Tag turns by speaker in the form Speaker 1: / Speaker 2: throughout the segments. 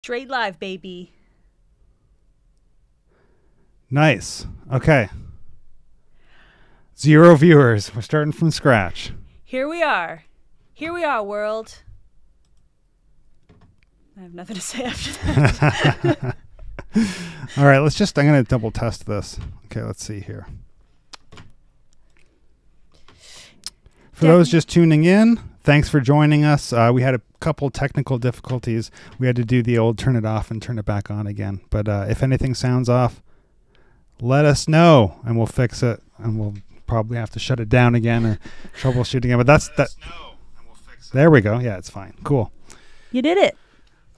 Speaker 1: Straight live, baby.
Speaker 2: Nice. Okay. 0 viewers. We're starting from scratch.
Speaker 1: Here we are. Here we are, world. I have nothing to say after that.
Speaker 2: All right, I'm going to double test this. Okay, let's see here. For those just tuning in, thanks for joining us. We had a couple technical difficulties. We had to do the old turn it off and turn it back on again. But if anything sounds off, let us know and we'll fix it. And we'll probably have to shut it down again or troubleshoot again. But that. There we go. Yeah, it's fine. Cool.
Speaker 1: You did it.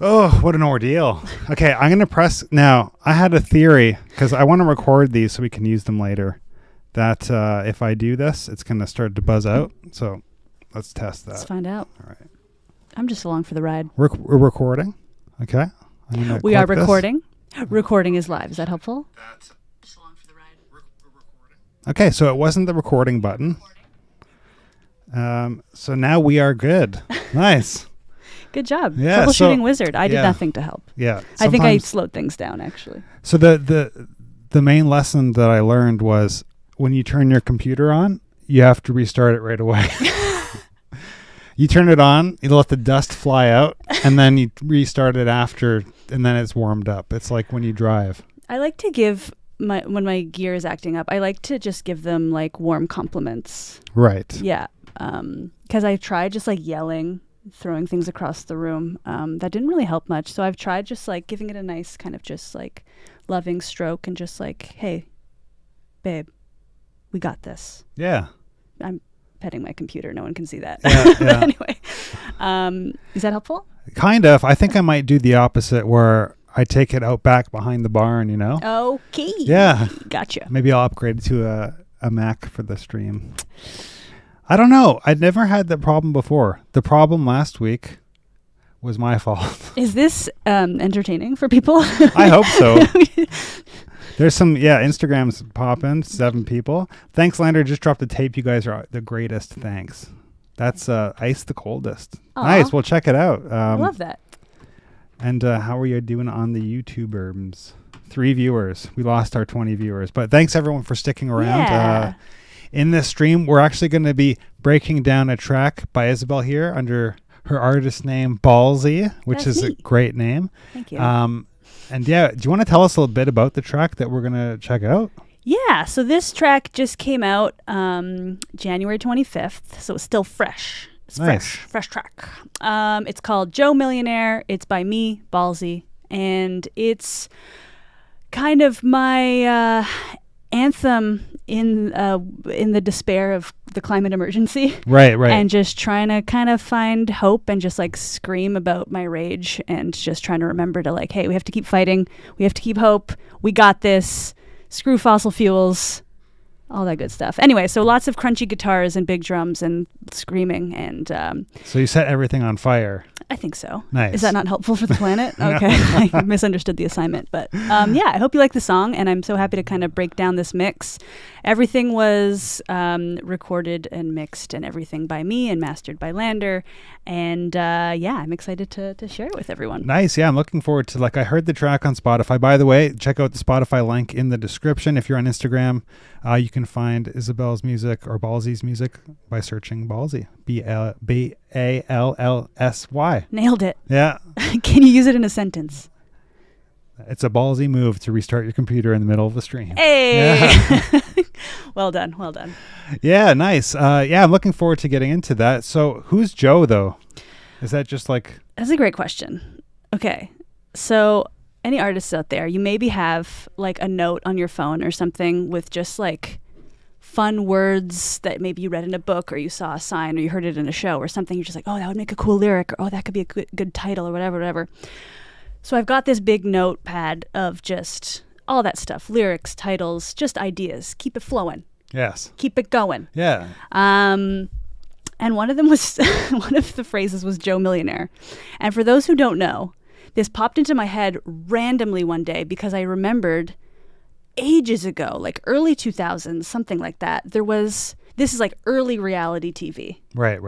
Speaker 2: Oh, what an ordeal. Okay, I'm going to press. Now, I had a theory because I want to record these so we can use them later. That if I do this, it's going to start to buzz out. So let's test that.
Speaker 1: Let's find out.
Speaker 2: All right.
Speaker 1: I'm just along for the ride.
Speaker 2: We're recording. Okay.
Speaker 1: We are recording. Recording is live. Is that helpful?
Speaker 2: Just along for the ride. We're recording. Okay, so it wasn't the recording button. So now we are good. Nice.
Speaker 1: Good job.
Speaker 2: Yeah,
Speaker 1: Troubleshooting wizard. I did nothing to help.
Speaker 2: Yeah.
Speaker 1: I think I slowed things down, actually.
Speaker 2: So the main lesson that I learned was when you turn your computer on, you have to restart it right away. You turn it on, you let the dust fly out, and then you restart it after, and then it's warmed up. It's like when you drive.
Speaker 1: I like to give when my gear is acting up, I like to just give them like warm compliments.
Speaker 2: Right.
Speaker 1: Yeah. Because I tried just like yelling, throwing things across the room. That didn't really help much. So I've tried just like giving it a nice kind of just like loving stroke and just like, hey, babe, we got this.
Speaker 2: Yeah.
Speaker 1: I'm petting my computer. No one can see that.
Speaker 2: Yeah,
Speaker 1: But anyway, is that helpful?
Speaker 2: Kind of. I think I might do the opposite where I take it out back behind the barn, you know?
Speaker 1: Okay.
Speaker 2: Yeah.
Speaker 1: Gotcha.
Speaker 2: Maybe I'll upgrade it to a Mac for the stream. I don't know. I'd never had that problem before. The problem last week was my fault.
Speaker 1: Is this entertaining for people?
Speaker 2: I hope so. There's some, Instagram's popping, 7 people. Thanks, LANDR. Just dropped the tape. You guys are the greatest. Thanks. That's Ice the Coldest.
Speaker 1: Aww.
Speaker 2: Nice. Well, check it out.
Speaker 1: I love that.
Speaker 2: And how are you doing on the YouTubers? 3 viewers. We lost our 20 viewers. But thanks, everyone, for sticking around.
Speaker 1: Yeah.
Speaker 2: In this stream, we're actually going to be breaking down a track by Isabelle here under her artist name, Ballsy, which is a great name.
Speaker 1: Thank you.
Speaker 2: And do you want to tell us a little bit about the track that we're going to check out?
Speaker 1: Yeah, so this track just came out January 25th, so it's still fresh. It's
Speaker 2: nice.
Speaker 1: Fresh track. It's called Joe Millionaire. It's by me, Ballsy, and it's kind of my anthem in the despair of the climate emergency.
Speaker 2: Right.
Speaker 1: And just trying to kind of find hope and just like scream about my rage and just trying to remember to like, hey, we have to keep fighting. We have to keep hope. We got this. Screw fossil fuels. All that good stuff. Anyway, so lots of crunchy guitars and big drums and screaming and
Speaker 2: so you set everything on fire.
Speaker 1: I think so.
Speaker 2: Nice.
Speaker 1: Is that not helpful for the planet?
Speaker 2: No.
Speaker 1: Okay. I misunderstood the assignment. But I hope you like the song, and I'm so happy to kind of break down this mix. Everything was recorded and mixed and everything by me and mastered by LANDR. And I'm excited to share it with everyone.
Speaker 2: Nice. Yeah, I'm looking forward to, I heard the track on Spotify. By the way, check out the Spotify link in the description. If you're on Instagram, you can find Isabelle's music or Ballsy's music by searching Ballsy. Ballsy.
Speaker 1: Nailed it.
Speaker 2: Yeah.
Speaker 1: Can you use it in a sentence?
Speaker 2: It's a ballsy move to restart your computer in the middle of the stream.
Speaker 1: Hey!
Speaker 2: Yeah.
Speaker 1: Well done.
Speaker 2: Yeah, nice. I'm looking forward to getting into that. So who's Joe, though? Is that just like...
Speaker 1: That's a great question. Okay. So any artists out there, you maybe have like a note on your phone or something with just like fun words that maybe you read in a book or you saw a sign or you heard it in a show or something. You're just like, oh, that would make a cool lyric, or oh, that could be a good title or whatever. So I've got this big notepad of just all that stuff, lyrics, titles, just ideas. Keep it flowing.
Speaker 2: Yes.
Speaker 1: Keep it going.
Speaker 2: Yeah.
Speaker 1: And one of them was, one of the phrases was Joe Millionaire. And for those who don't know, this popped into my head randomly one day because I remembered ages ago, like early 2000s, something like that, this is like early reality TV.
Speaker 2: Right.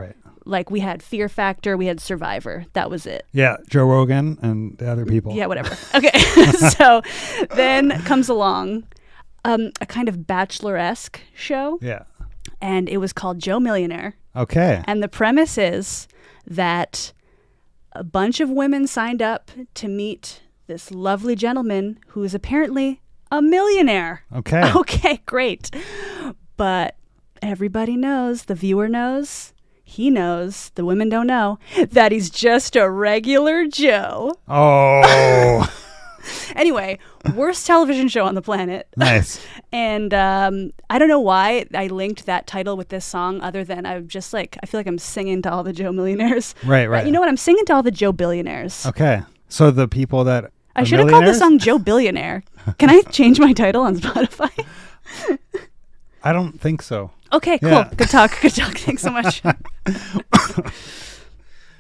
Speaker 1: like we had Fear Factor, we had Survivor. That was it.
Speaker 2: Yeah, Joe Rogan and the other people.
Speaker 1: Yeah, whatever. Okay. So then comes along a kind of Bachelor-esque show.
Speaker 2: Yeah.
Speaker 1: And it was called Joe Millionaire.
Speaker 2: Okay.
Speaker 1: And the premise is that a bunch of women signed up to meet this lovely gentleman who is apparently a millionaire.
Speaker 2: Okay.
Speaker 1: Okay, great. But everybody knows, the viewer knows, he knows, the women don't know, that he's just a regular Joe.
Speaker 2: Oh.
Speaker 1: Anyway, worst television show on the planet.
Speaker 2: Nice.
Speaker 1: And I don't know why I linked that title with this song other than I'm just like, I feel like I'm singing to all the Joe millionaires.
Speaker 2: Right.
Speaker 1: You know what? I'm singing to all the Joe billionaires.
Speaker 2: Okay. So the people that
Speaker 1: I should have called the song Joe Billionaire. Can I change my title on Spotify?
Speaker 2: I don't think so.
Speaker 1: Okay, cool.
Speaker 2: Yeah.
Speaker 1: Good talk. Thanks so much.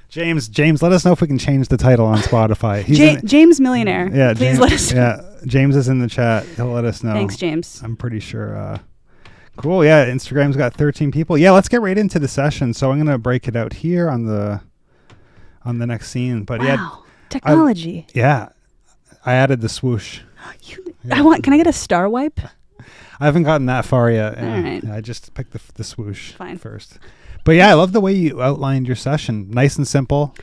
Speaker 2: James, let us know if we can change the title on Spotify.
Speaker 1: James Millionaire.
Speaker 2: Yeah,
Speaker 1: Please
Speaker 2: James,
Speaker 1: let us know.
Speaker 2: Yeah, James is in the chat. He'll let us know.
Speaker 1: Thanks, James.
Speaker 2: I'm pretty sure. Cool. Yeah, Instagram's got 13 people. Yeah, let's get right into the session. So I'm gonna break it out here on the next scene. But
Speaker 1: wow, technology.
Speaker 2: I added the swoosh.
Speaker 1: Can I get a star wipe?
Speaker 2: I haven't gotten that far yet.
Speaker 1: All right.
Speaker 2: I just picked the swoosh
Speaker 1: Fine.
Speaker 2: first. But yeah, I love the way you outlined your session. Nice and simple.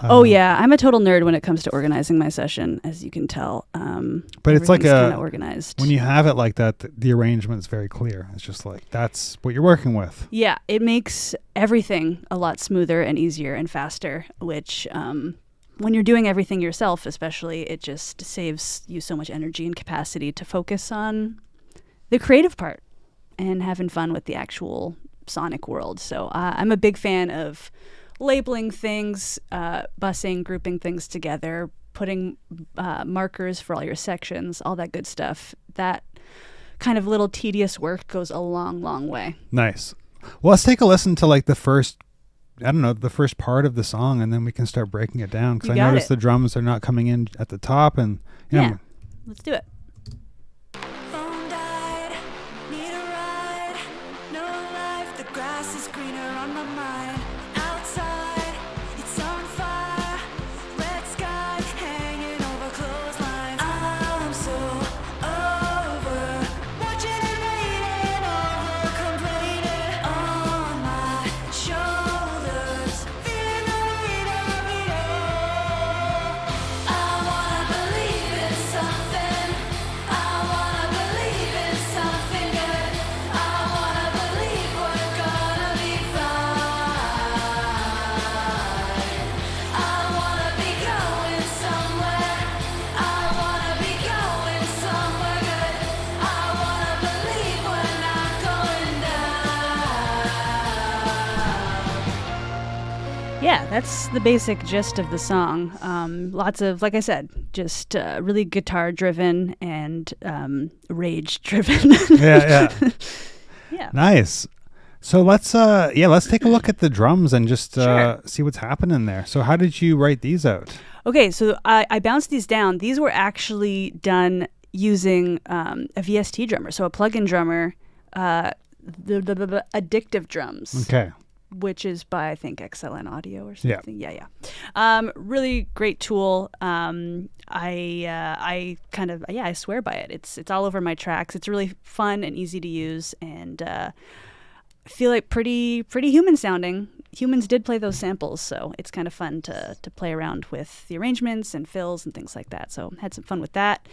Speaker 1: Oh yeah, I'm a total nerd when it comes to organizing my session, as you can tell.
Speaker 2: But it's like
Speaker 1: kind of organized.
Speaker 2: When you have it like that, the arrangement is very clear. It's just like that's what you're working with.
Speaker 1: Yeah, it makes everything a lot smoother and easier and faster. Which, when you're doing everything yourself, especially, it just saves you so much energy and capacity to focus on the creative part and having fun with the actual sonic world. So I'm a big fan of labeling things, bussing, grouping things together, putting markers for all your sections, all that good stuff. That kind of little tedious work goes a long, long way.
Speaker 2: Nice. Well, let's take a listen to like the first part of the song, and then we can start breaking it down, because I noticed the drums are not coming in at the top. And
Speaker 1: yeah, let's do it. Yeah, that's the basic gist of the song. Lots of, like I said, just really guitar driven and rage driven.
Speaker 2: Yeah.
Speaker 1: Yeah.
Speaker 2: Nice. So let's take a look at the drums and just see what's happening there. So how did you write these out?
Speaker 1: Okay, so I bounced these down. These were actually done using a VST drummer, so a plug-in drummer, the Addictive Drums.
Speaker 2: Okay.
Speaker 1: Which is by, I think, XLN Audio or something. Yeah. Really great tool. I swear by it. It's all over my tracks. It's really fun and easy to use, and I feel like pretty human sounding. Humans did play those samples, so it's kind of fun to play around with the arrangements and fills and things like that. So had some fun with that.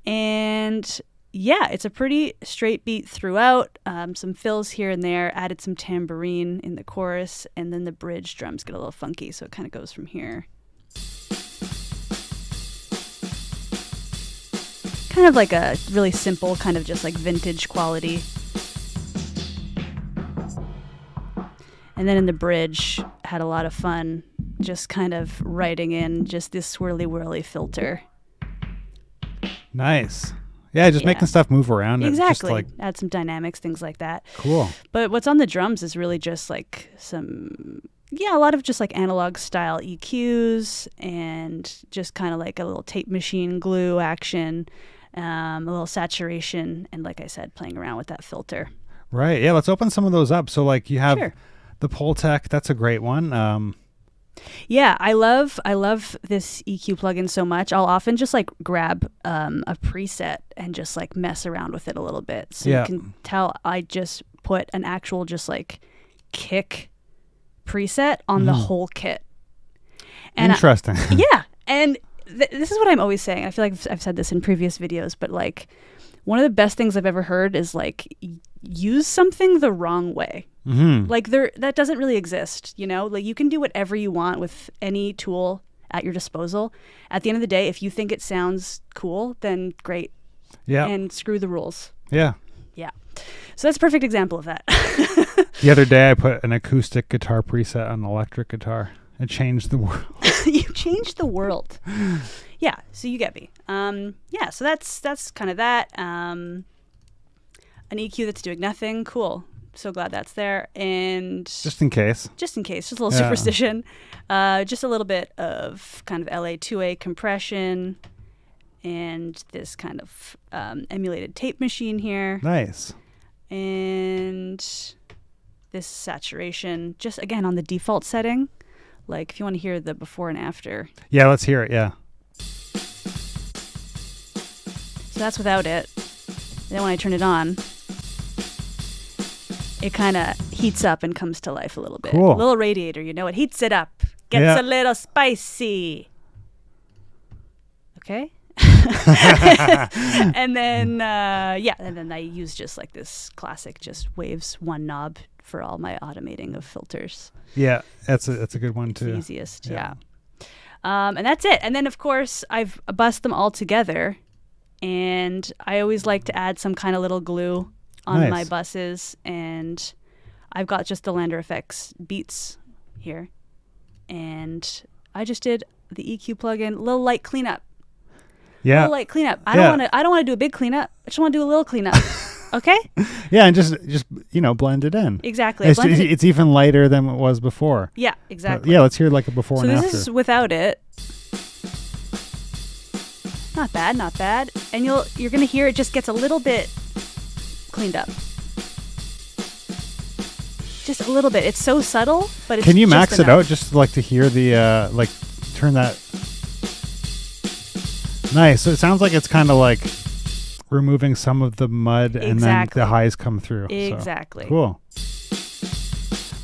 Speaker 1: And yeah, it's a pretty straight beat throughout. Some fills here and there, added some tambourine in the chorus, and then the bridge drums get a little funky, so it kind of goes from here. Kind of like a really simple, kind of just like vintage quality. And then in the bridge, had a lot of fun just kind of writing in just this swirly whirly filter.
Speaker 2: Nice. Yeah, just making stuff move around.
Speaker 1: Exactly.
Speaker 2: Just like,
Speaker 1: add some dynamics, things like that.
Speaker 2: Cool.
Speaker 1: But what's on the drums is really just like a lot of just like analog style EQs and just kind of like a little tape machine glue action, a little saturation, and like I said, playing around with that filter.
Speaker 2: Right. Yeah, let's open some of those up. So like you have the Pultec, that's a great one.
Speaker 1: Yeah, I love this EQ plugin so much. I'll often just like grab a preset and just like mess around with it a little bit. So you can tell I just put an actual just like kick preset on the whole kit. And
Speaker 2: interesting.
Speaker 1: And this is what I'm always saying. I feel like I've said this in previous videos, but like one of the best things I've ever heard is like use something the wrong way. Like that doesn't really exist, you know? Like you can do whatever you want with any tool at your disposal. At the end of the day, if you think it sounds cool, then great.
Speaker 2: Yeah.
Speaker 1: And screw the rules.
Speaker 2: Yeah.
Speaker 1: Yeah. So that's a perfect example of that.
Speaker 2: The other day I put an acoustic guitar preset on an electric guitar. It changed the world.
Speaker 1: You changed the world. Yeah, so you get me. Yeah, so that's kind of that. An EQ that's doing nothing. Cool. So glad that's there. And
Speaker 2: just in case,
Speaker 1: just a little superstition. Just a little bit of kind of LA2A compression and this kind of emulated tape machine here.
Speaker 2: Nice.
Speaker 1: And this saturation, just again on the default setting. Like if you want to hear the before and after.
Speaker 2: Yeah, let's hear it. Yeah.
Speaker 1: So that's without it. Then when I turn it on, it kind of heats up and comes to life a little bit.
Speaker 2: Cool.
Speaker 1: A little radiator, you know, it heats it up. Gets a little spicy. Okay? And then, and then I use just like this classic, just waves one knob for all my automating of filters.
Speaker 2: Yeah, that's a good one too.
Speaker 1: It's the easiest, yeah. And that's it. And then, of course, I've bussed them all together. And I always like to add some kind of little glue on my buses. And I've got just the LANDR Effects beats here. And I just did the EQ plugin, little light cleanup.
Speaker 2: Yeah.
Speaker 1: Little light cleanup. I don't want to do a big cleanup. I just want to do a little cleanup. Okay?
Speaker 2: Yeah, and just blend it in.
Speaker 1: Exactly.
Speaker 2: It's even lighter than it was before.
Speaker 1: Yeah, exactly.
Speaker 2: Yeah, let's hear like a before and after.
Speaker 1: So this is without it. Not bad, not bad. And you're going to hear it just gets a little bit cleaned up. Just a little bit. It's so subtle, but it's
Speaker 2: Can you
Speaker 1: just
Speaker 2: max
Speaker 1: enough.
Speaker 2: it out just like to hear the turn that. Nice. So it sounds like it's kind of like removing some of the mud and then the highs come through.
Speaker 1: Exactly.
Speaker 2: So, cool.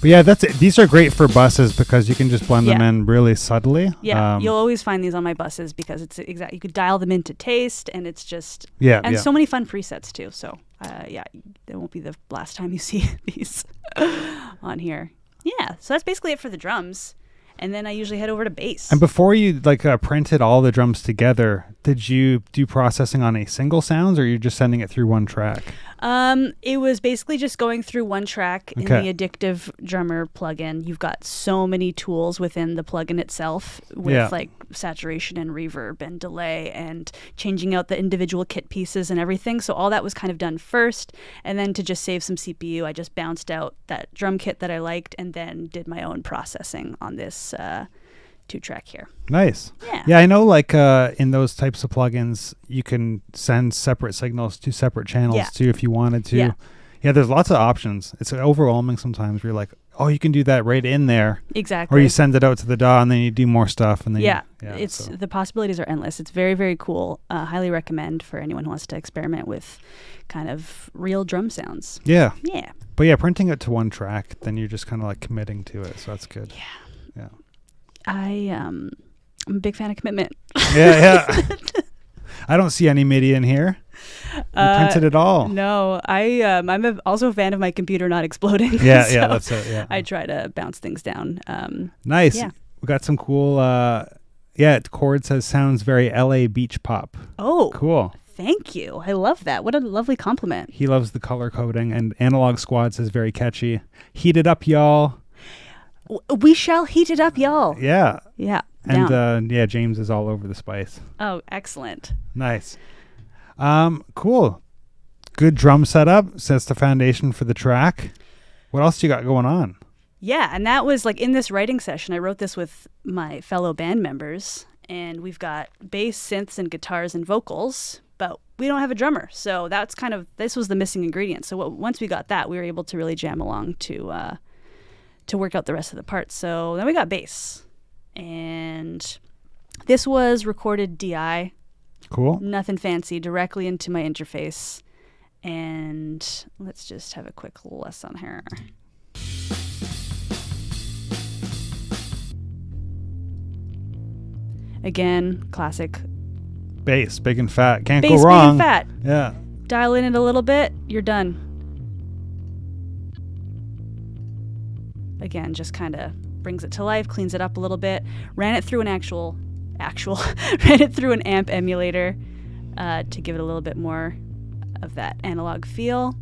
Speaker 2: But yeah, that's it. These are great for buses because you can just blend them in really subtly.
Speaker 1: Yeah, you'll always find these on my buses because it's exact. You could dial them into taste, and it's just so many fun presets too. So it won't be the last time you see these on here. Yeah, so that's basically it for the drums. And then I usually head over to bass.
Speaker 2: And before you printed all the drums together, did you do processing on a single sounds or you're just sending it through one track?
Speaker 1: It was basically just going through one track in the Addictive Drummer plugin. You've got so many tools within the plugin itself with like saturation and reverb and delay and changing out the individual kit pieces and everything. So all that was kind of done first. And then to just save some CPU, I just bounced out that drum kit that I liked and then did my own processing on this 2-track here.
Speaker 2: Nice.
Speaker 1: Yeah,
Speaker 2: I know like in those types of plugins you can send separate signals to separate channels too if you wanted to. Yeah, there's lots of options. It's overwhelming sometimes where you're like, oh, you can do that right in there.
Speaker 1: Exactly.
Speaker 2: Or you send it out to the DAW and then you do more stuff and then
Speaker 1: the possibilities are endless. It's very, very cool. Highly recommend for anyone who wants to experiment with kind of real drum sounds.
Speaker 2: Yeah.
Speaker 1: Yeah.
Speaker 2: But yeah, printing it to one track, then you're just kind of like committing to it. So that's good.
Speaker 1: Yeah.
Speaker 2: Yeah.
Speaker 1: I'm a big fan of commitment.
Speaker 2: Yeah. I don't see any MIDI in here. You printed it all.
Speaker 1: No, I'm also a fan of my computer not exploding.
Speaker 2: Yeah, so that's it. Yeah.
Speaker 1: I try to bounce things down.
Speaker 2: Nice.
Speaker 1: Yeah.
Speaker 2: We got some cool. Chord says sounds very LA beach pop.
Speaker 1: Oh,
Speaker 2: cool.
Speaker 1: Thank you. I love that. What a lovely compliment.
Speaker 2: He loves the color coding, and Analog Squad says very catchy. Heat it up, y'all.
Speaker 1: We shall heat it up, y'all.
Speaker 2: Yeah.
Speaker 1: Yeah.
Speaker 2: And James is all over the spice.
Speaker 1: Oh, excellent.
Speaker 2: Nice. Cool. Good drum setup. Sets the foundation for the track. What else do you got going on?
Speaker 1: Yeah, and that was like in this writing session. I wrote this with my fellow band members, and we've got bass, synths, and guitars and vocals, but we don't have a drummer. So that's this was the missing ingredient. So once we got that, we were able to really jam along to to work out the rest of the parts. So then we got bass. And this was recorded DI.
Speaker 2: Cool.
Speaker 1: Nothing fancy, directly into my interface. And let's just have a quick lesson here. Again, classic
Speaker 2: Bass, big and fat. Can't
Speaker 1: bass,
Speaker 2: go wrong.
Speaker 1: big and fat.
Speaker 2: Yeah.
Speaker 1: Dial in it a little bit, you're done. Again, just kind of brings it to life, cleans it up a little bit. Ran it through an ran it through an amp emulator to give it a little bit more of that analog feel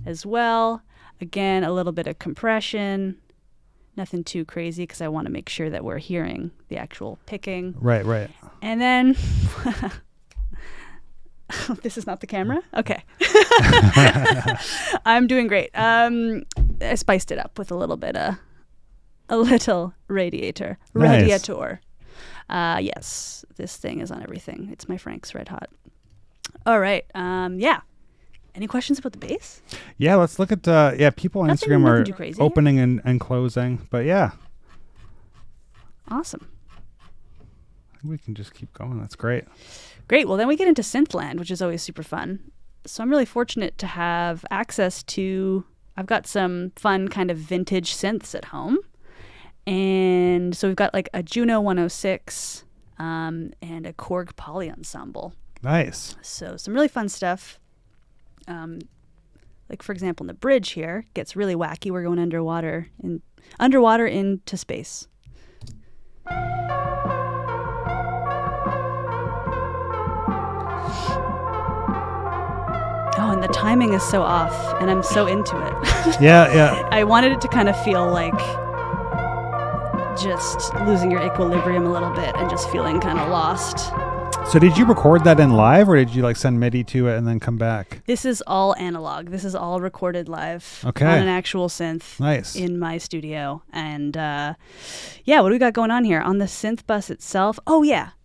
Speaker 1: as well. Again, a little bit of compression. Nothing too crazy because I want to make sure that we're hearing the actual picking.
Speaker 2: Right.
Speaker 1: And then, this is not the camera? Okay. I'm doing great. I spiced it up with a little radiator.
Speaker 2: Nice.
Speaker 1: Radiator. Yes, this thing is on everything. It's my Frank's Red Hot. All right. Yeah. Any questions about the bass?
Speaker 2: Yeah, let's look at people on Instagram are opening and closing, but yeah.
Speaker 1: Awesome.
Speaker 2: We can just keep going. That's great.
Speaker 1: Great. Well, then we get into Synthland, which is always super fun. So I'm really fortunate to have access to, I've got some fun kind of vintage synths at home. And so we've got like a Juno 106 and a Korg Poly Ensemble.
Speaker 2: Nice.
Speaker 1: So some really fun stuff. Like for example, in the bridge here, gets really wacky. We're going underwater into space. Oh, and the timing is so off, and I'm so into it.
Speaker 2: Yeah.
Speaker 1: I wanted it to kind of feel like just losing your equilibrium a little bit and just feeling kind of lost.
Speaker 2: So did you record that in live, or did you like send MIDI to it and then come back?
Speaker 1: This is all analog. This is all recorded live
Speaker 2: on
Speaker 1: an actual synth.
Speaker 2: Nice.
Speaker 1: In my studio. And what do we got going on here? On the synth bus itself,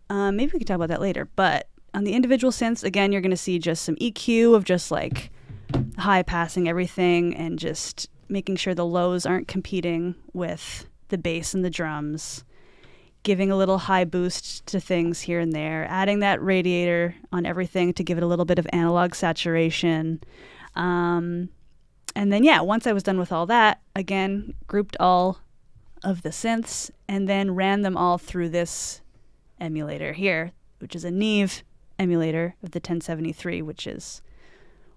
Speaker 1: maybe we can talk about that later. But on the individual synths, again, you're going to see just some EQ of just like high passing everything and just making sure the lows aren't competing with the bass and the drums. Giving a little high boost to things here and there, adding that radiator on everything to give it a little bit of analog saturation. And then, once I was done with all that, again, grouped all of the synths and then ran them all through this emulator here, which is a Neve emulator of the 1073, which is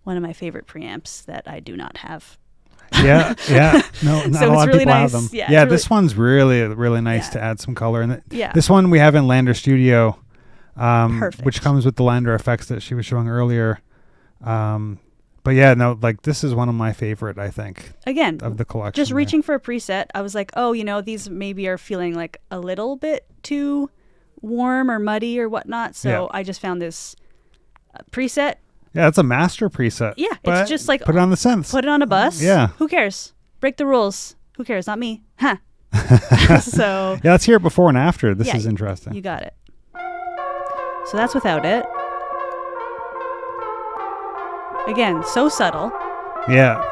Speaker 1: one of my favorite preamps that I do not have.
Speaker 2: Yeah. No, not
Speaker 1: so
Speaker 2: a lot of
Speaker 1: really
Speaker 2: people
Speaker 1: nice.
Speaker 2: have them.
Speaker 1: Yeah,
Speaker 2: this one's really, really nice to add some color. And this one we have in LANDR Studio, which comes with the LANDR effects that she was showing earlier. But this is one of my favorite, I think.
Speaker 1: Again,
Speaker 2: of the collection.
Speaker 1: Just reaching for a preset, I was like, these maybe are feeling like a little bit too warm or muddy or whatnot. So I just found this preset.
Speaker 2: Yeah, it's a master preset.
Speaker 1: Yeah, it's just like
Speaker 2: put it on the synths.
Speaker 1: Put it on a bus.
Speaker 2: Yeah.
Speaker 1: Who cares? Break the rules. Who cares? Not me. Huh. So
Speaker 2: let's hear it before and after. This is interesting.
Speaker 1: You got it. So that's without it. Again, so subtle.
Speaker 2: Yeah.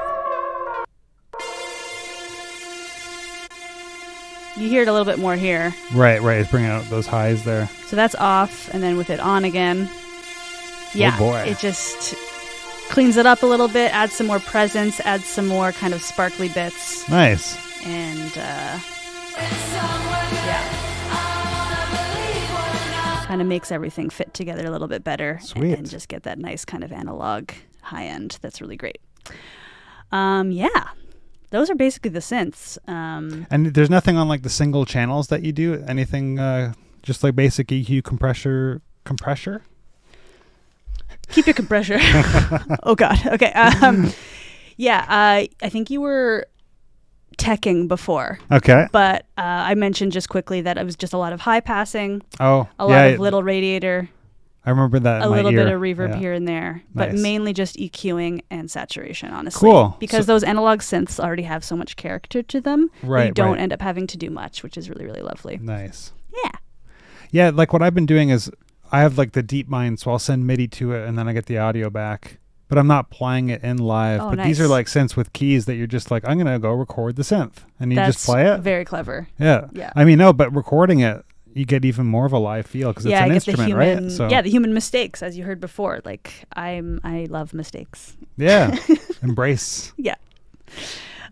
Speaker 1: You hear it a little bit more here.
Speaker 2: Right. It's bringing out those highs there.
Speaker 1: So that's off, and then with it on again. Yeah,
Speaker 2: oh boy.
Speaker 1: It just cleans it up a little bit, adds some more presence, adds some more kind of sparkly bits.
Speaker 2: Nice.
Speaker 1: And, kind of makes everything fit together a little bit better.
Speaker 2: Sweet.
Speaker 1: And just get that nice kind of analog high end. That's really great. Those are basically the synths.
Speaker 2: And there's nothing on like the single channels that you do? Anything just like basic EQ compressor?
Speaker 1: Keep your compressor. Oh God. Okay. I think you were teching before.
Speaker 2: Okay.
Speaker 1: But I mentioned just quickly that it was just a lot of high passing.
Speaker 2: Oh.
Speaker 1: A lot of little radiator.
Speaker 2: I remember that.
Speaker 1: A little bit of reverb here and there, but mainly just EQing and saturation, honestly.
Speaker 2: Cool.
Speaker 1: Because those analog synths already have so much character to them.
Speaker 2: Right.
Speaker 1: You don't end up having to do much, which is really, really lovely.
Speaker 2: Nice.
Speaker 1: Yeah.
Speaker 2: Yeah. Like what I've been doing is I have like the DeepMind, so I'll send MIDI to it and then I get the audio back. but I'm not playing it in live.
Speaker 1: Oh,
Speaker 2: but these are
Speaker 1: nice.
Speaker 2: like synths with keys that you're just like, I'm going to go record the synth. And you
Speaker 1: That's
Speaker 2: just play it.
Speaker 1: very clever.
Speaker 2: Yeah.
Speaker 1: Yeah.
Speaker 2: I mean, no, but recording it, you get even more of a live feel because it's an
Speaker 1: I get
Speaker 2: instrument,
Speaker 1: the human,
Speaker 2: right? So
Speaker 1: yeah, the human mistakes, as you heard before. Like I love mistakes.
Speaker 2: yeah, embrace.
Speaker 1: Yeah.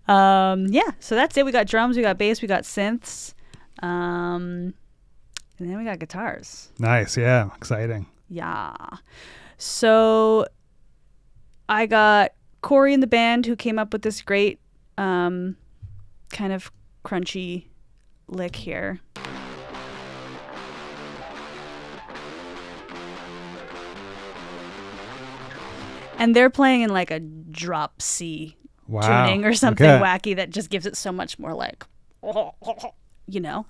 Speaker 1: So that's it. We got drums, we got bass, we got synths, and then we got guitars.
Speaker 2: Nice, yeah, exciting.
Speaker 1: Yeah. So I got Corey in the band who came up with this great kind of crunchy lick here. And they're playing in like a drop C tuning or something wacky that just gives it so much more like,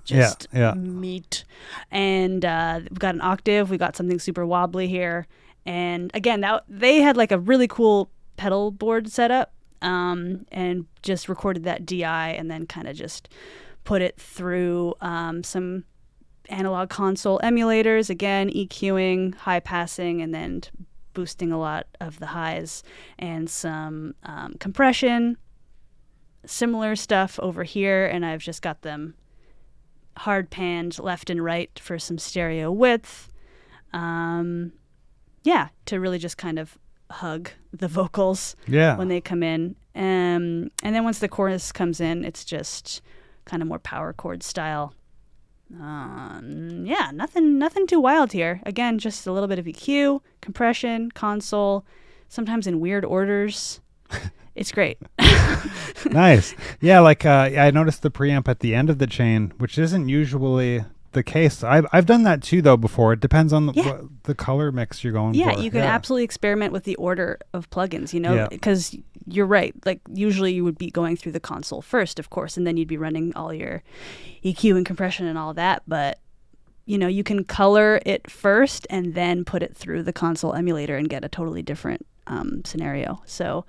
Speaker 1: just meat. And we've got an octave. We got something super wobbly here. And again, they had like a really cool pedal board setup and just recorded that DI and then kind of just put it through some analog console emulators. Again, EQing, high passing, and then boosting a lot of the highs and some compression. Similar stuff over here, and I've just got them hard panned left and right for some stereo width. To really just kind of hug the vocals when they come in. And then once the chorus comes in, it's just kind of more power chord style. Nothing too wild here. Again, just a little bit of EQ, compression, console, sometimes in weird orders. It's great.
Speaker 2: Nice. Yeah, like I noticed the preamp at the end of the chain, which isn't usually the case. I've done that too, though, before. It depends on the color mix you're going for.
Speaker 1: Yeah, you can absolutely experiment with the order of plugins, because you're right. Like, usually you would be going through the console first, of course, and then you'd be running all your EQ and compression and all that. But, you can color it first and then put it through the console emulator and get a totally different scenario. So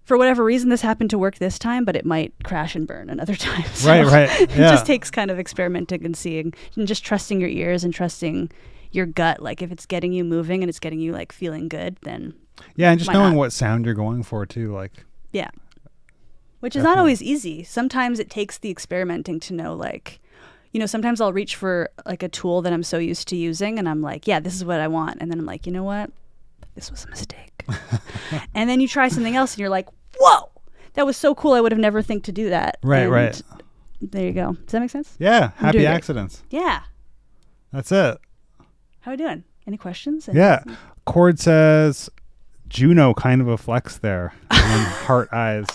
Speaker 1: for whatever reason, this happened to work this time, but it might crash and burn another time. So
Speaker 2: right.
Speaker 1: It just takes kind of experimenting and seeing and just trusting your ears and trusting your gut. Like, if it's getting you moving and it's getting you like feeling good, then
Speaker 2: and just knowing what sound you're going for too. Like,
Speaker 1: yeah, which is not always easy. Sometimes it takes the experimenting to know, like, sometimes I'll reach for like a tool that I'm so used to using and I'm like, yeah, this is what I want. And then I'm like, you know what? This was a mistake. And then you try something else and you're like, whoa, that was so cool. I would have never think to do that.
Speaker 2: Right.
Speaker 1: There you go. Does that make sense?
Speaker 2: Yeah. Happy accidents.
Speaker 1: Yeah.
Speaker 2: That's it.
Speaker 1: How are we doing? Any questions?
Speaker 2: Cord says Juno kind of a flex there. And then heart eyes.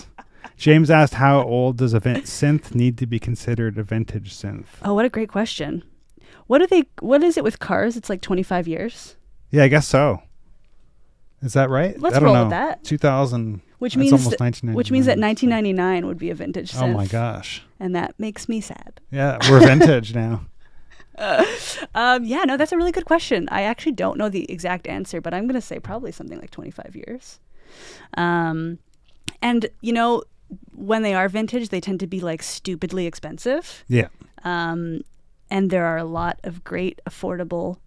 Speaker 2: James asked, how old does a synth need to be considered a vintage synth?
Speaker 1: Oh, what a great question. What is it with cars? It's like 25 years?
Speaker 2: Yeah, I guess so. Is that right?
Speaker 1: Let's roll with that.
Speaker 2: 2000.
Speaker 1: Which means
Speaker 2: almost 1999.
Speaker 1: Which means that 1999 would be a vintage synth.
Speaker 2: Oh my gosh.
Speaker 1: And that makes me sad.
Speaker 2: Yeah, we're vintage now.
Speaker 1: That's a really good question. I actually don't know the exact answer, but I'm going to say probably something like 25 years. And when they are vintage, they tend to be like stupidly expensive.
Speaker 2: Yeah.
Speaker 1: And there are a lot of great affordable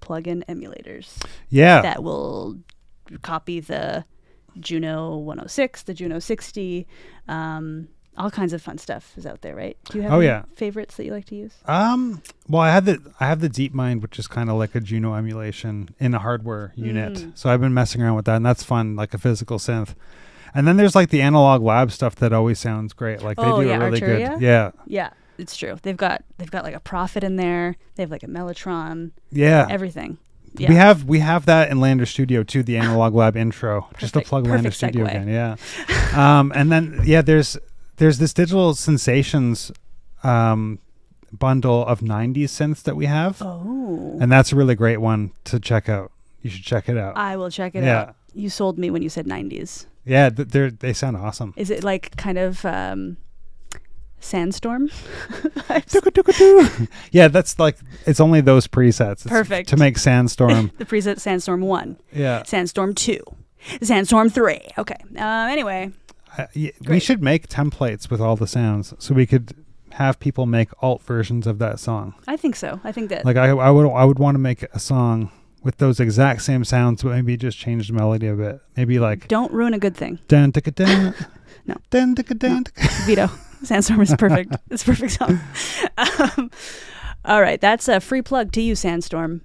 Speaker 1: plug-in emulators.
Speaker 2: Yeah.
Speaker 1: That will copy the Juno 106, the Juno 60, all kinds of fun stuff is out there, right? Do you have any favorites that you like to use?
Speaker 2: Well, I have the DeepMind, which is kind of like a Juno emulation in a hardware unit. So I've been messing around with that, and that's fun, like a physical synth. And then there's like the Analog Lab stuff that always sounds great. Like they do a really
Speaker 1: Arturia?
Speaker 2: good. Yeah.
Speaker 1: Yeah, it's true. They've got like a Prophet in there. They have like a Mellotron.
Speaker 2: Yeah.
Speaker 1: Everything. Yeah.
Speaker 2: We have that in LANDR Studio too, the Analog Lab intro. Just to plug LANDR Studio
Speaker 1: segue.
Speaker 2: again. Yeah. And then there's this Digital Sensations bundle of 90s synths that we have.
Speaker 1: Oh.
Speaker 2: And that's a really great one to check out. You should check it out.
Speaker 1: I will check it out. You sold me when you said 90s.
Speaker 2: Yeah, they sound awesome.
Speaker 1: Is it like kind of Sandstorm?
Speaker 2: Yeah, that's like, it's only those presets. It's
Speaker 1: perfect.
Speaker 2: To make Sandstorm.
Speaker 1: The preset Sandstorm 1.
Speaker 2: Yeah.
Speaker 1: Sandstorm 2. Sandstorm 3. Okay. Anyway.
Speaker 2: We should make templates with all the sounds so we could have people make alt versions of that song.
Speaker 1: I think so. I think that.
Speaker 2: Like I would want to make a song with those exact same sounds, but maybe just change the melody a bit. Maybe like
Speaker 1: Don't ruin a good thing.
Speaker 2: dun ticka dun.
Speaker 1: No.
Speaker 2: Dun ticka dun.
Speaker 1: Veto. Sandstorm is perfect. It's a perfect song. All right, that's a free plug to you, Sandstorm.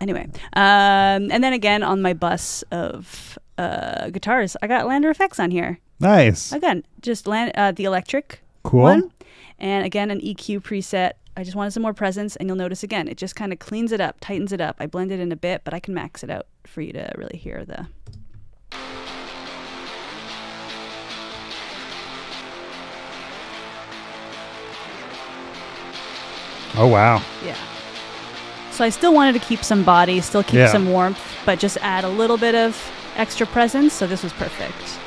Speaker 1: Anyway, and then again on my bus of guitars, I got LANDR effects on here.
Speaker 2: Nice.
Speaker 1: Again, just the electric
Speaker 2: Cool.
Speaker 1: one, and again an EQ preset. I just wanted some more presence, and you'll notice again, it just kind of cleans it up, tightens it up. I blend it in a bit, but I can max it out for you to really hear the.
Speaker 2: Oh, wow.
Speaker 1: Yeah. So I still wanted to keep some body, still keep some warmth, but just add a little bit of extra presence. So this was perfect.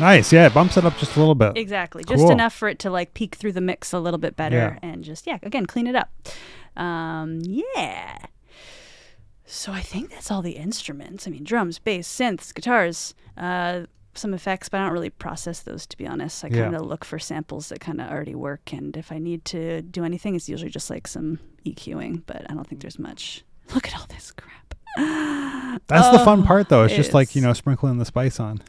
Speaker 2: Nice. Yeah, it bumps it up just a little bit.
Speaker 1: Exactly.
Speaker 2: Cool.
Speaker 1: Just enough for it to like peek through the mix a little bit better and just, again, clean it up. Yeah. So I think that's all the instruments. I mean, drums, bass, synths, guitars, some effects, but I don't really process those, to be honest. I kind of look for samples that kind of already work, and if I need to do anything, it's usually just like some EQing, but I don't think there's much. Look at all this crap.
Speaker 2: That's the fun part, though. It's just like, sprinkling the spice on.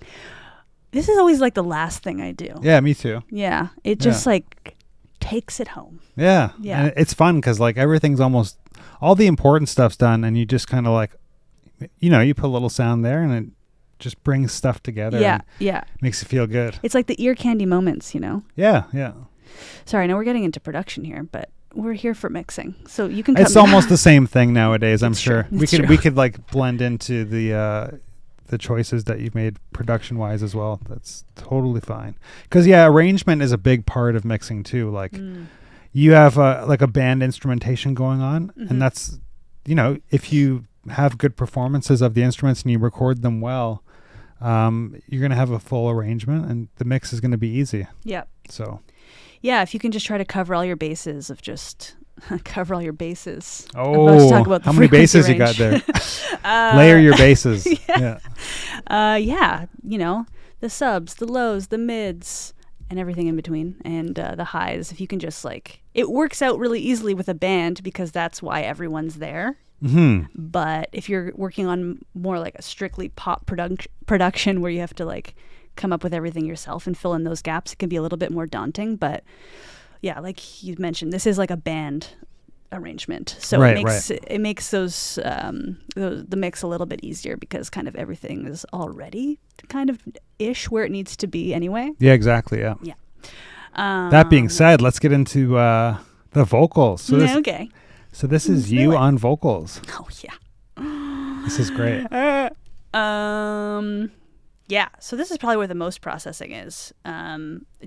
Speaker 1: This is always like the last thing I do.
Speaker 2: Yeah, me too.
Speaker 1: Yeah, it just like takes it home.
Speaker 2: Yeah.
Speaker 1: Yeah.
Speaker 2: And it's fun because like everything's almost, all the important stuff's done, and you just kind of like, you put a little sound there, and it just brings stuff together.
Speaker 1: Yeah, yeah.
Speaker 2: Makes you feel good.
Speaker 1: It's like the ear candy moments,
Speaker 2: Yeah, yeah.
Speaker 1: Sorry, I know we're getting into production here, but we're here for mixing. So you can
Speaker 2: It's almost the same thing nowadays, I'm sure.
Speaker 1: True.
Speaker 2: We could like blend into the choices that you've made production-wise as well. That's totally fine. Because, arrangement is a big part of mixing too. Like you have like a band instrumentation going on, and that's, if you have good performances of the instruments and you record them well, you're going to have a full arrangement, and the mix is going to be easy.
Speaker 1: Yep.
Speaker 2: So.
Speaker 1: Yeah, if you can just try to cover all your bases of just cover all your bases.
Speaker 2: Oh,
Speaker 1: talk about
Speaker 2: how many bases you got there? Layer your bases.
Speaker 1: Yeah. The subs, the lows, the mids, and everything in between, and the highs. If you can just it works out really easily with a band because that's why everyone's there.
Speaker 2: Mm-hmm.
Speaker 1: But if you're working on more like a strictly pop production where you have to come up with everything yourself and fill in those gaps, it can be a little bit more daunting. But yeah, like you mentioned, this is like a band arrangement, so it makes those the mix a little bit easier because kind of everything is already kind of ish where it needs to be anyway.
Speaker 2: Yeah, exactly. Yeah. That being said, let's get into the vocals. So
Speaker 1: okay.
Speaker 2: So this is you on vocals.
Speaker 1: Oh yeah.
Speaker 2: This is great.
Speaker 1: Yeah. So this is probably where the most processing is.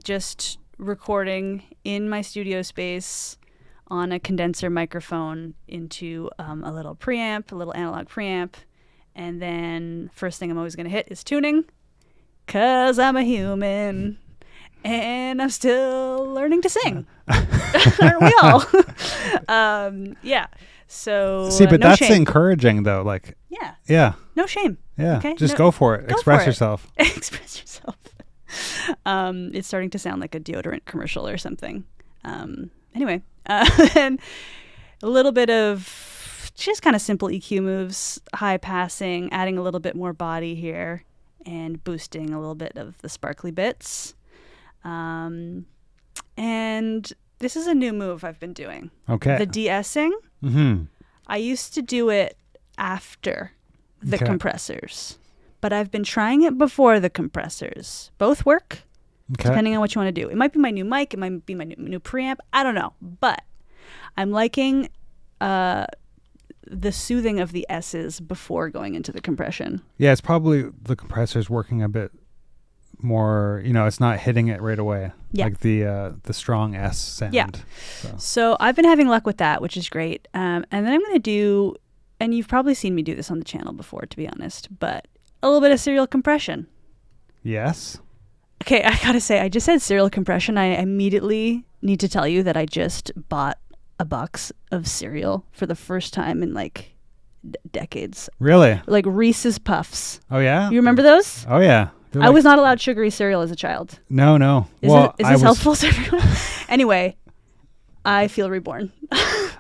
Speaker 1: Just recording in my studio space on a condenser microphone into a little preamp, a little analog preamp. And then first thing I'm always going to hit is tuning, because I'm a human and I'm still learning to sing. Aren't we all? Yeah. So
Speaker 2: see, but
Speaker 1: no
Speaker 2: that's
Speaker 1: shame.
Speaker 2: Encouraging though. Like, yeah.
Speaker 1: No shame.
Speaker 2: Yeah.
Speaker 1: Okay?
Speaker 2: Just go for it. Express yourself.
Speaker 1: Express yourself. It's starting to sound like a deodorant commercial or something. Anyway, and a little bit of just kind of simple EQ moves, high passing, adding a little bit more body here, and boosting a little bit of the sparkly bits. And this is a new move I've been doing.
Speaker 2: Okay.
Speaker 1: The de-essing.
Speaker 2: Mm-hmm.
Speaker 1: I used to do it after the compressors, but I've been trying it before the compressors. Both work, depending on what you want to do. It might be my new mic. It might be my new preamp. I don't know, but I'm liking the soothing of the S's before going into the compression.
Speaker 2: Yeah, it's probably the compressor's working a bit more, it's not hitting it right away.
Speaker 1: Yeah.
Speaker 2: Like the strong S sound.
Speaker 1: Yeah. So I've been having luck with that, which is great. And then I'm going to do, and you've probably seen me do this on the channel before, to be honest, but a little bit of serial compression.
Speaker 2: Yes.
Speaker 1: Okay, I got to say, I just said serial compression. I immediately need to tell you that I just bought a box of cereal for the first time in decades.
Speaker 2: Really?
Speaker 1: Like Reese's Puffs.
Speaker 2: Oh, yeah?
Speaker 1: You remember those?
Speaker 2: Oh, yeah.
Speaker 1: I was not allowed sugary cereal as a child.
Speaker 2: No.
Speaker 1: Is this helpful to everyone? Anyway, I feel reborn.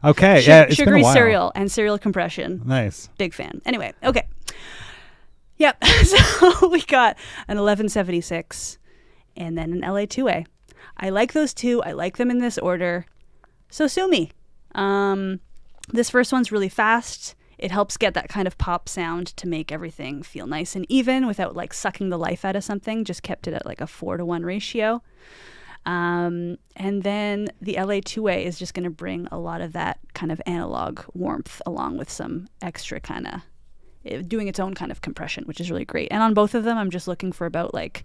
Speaker 2: Okay. Yeah. It's
Speaker 1: Sugary
Speaker 2: been a while.
Speaker 1: cereal and cereal compression.
Speaker 2: Nice.
Speaker 1: Big fan. Anyway, okay. Yep. So we got an 1176 and then an LA2A. I like those two. I like them in this order. So sue me. This first one's really fast. It helps get that kind of pop sound to make everything feel nice and even without like sucking the life out of something. Just kept it at like a 4-to-1 ratio. And then the LA2A is just going to bring a lot of that kind of analog warmth along with some extra kind of doing its own kind of compression, which is really great. And on both of them, I'm just looking for about like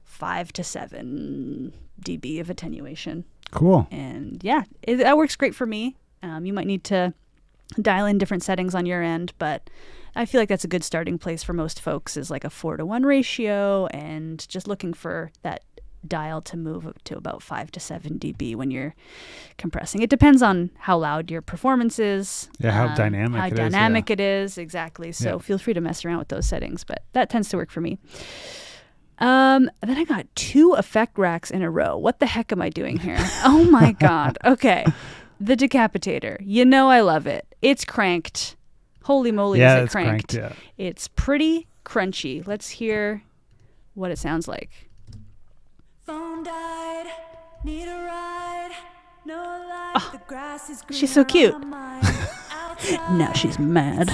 Speaker 1: 5 to 7 dB of attenuation.
Speaker 2: Cool.
Speaker 1: And yeah, that works great for me. You might need to dial in different settings on your end, but I feel like that's a good starting place for most folks is like a 4-to-1 ratio and just looking for that dial to move up to about 5 to 7 dB when you're compressing. It depends on how loud your performance is.
Speaker 2: Yeah, how dynamic
Speaker 1: it is. Exactly. So feel free to mess around with those settings, but that tends to work for me. Then I got 2 effect racks in a row. What the heck am I doing here? Oh my God. Okay. The decapitator. You know I love it. It's cranked. Holy moly, is it cranked?
Speaker 2: Yeah.
Speaker 1: It's pretty crunchy. Let's hear what it sounds like. Phone died, need a ride, no life, the grass is green. She's so cute. Now she's mad.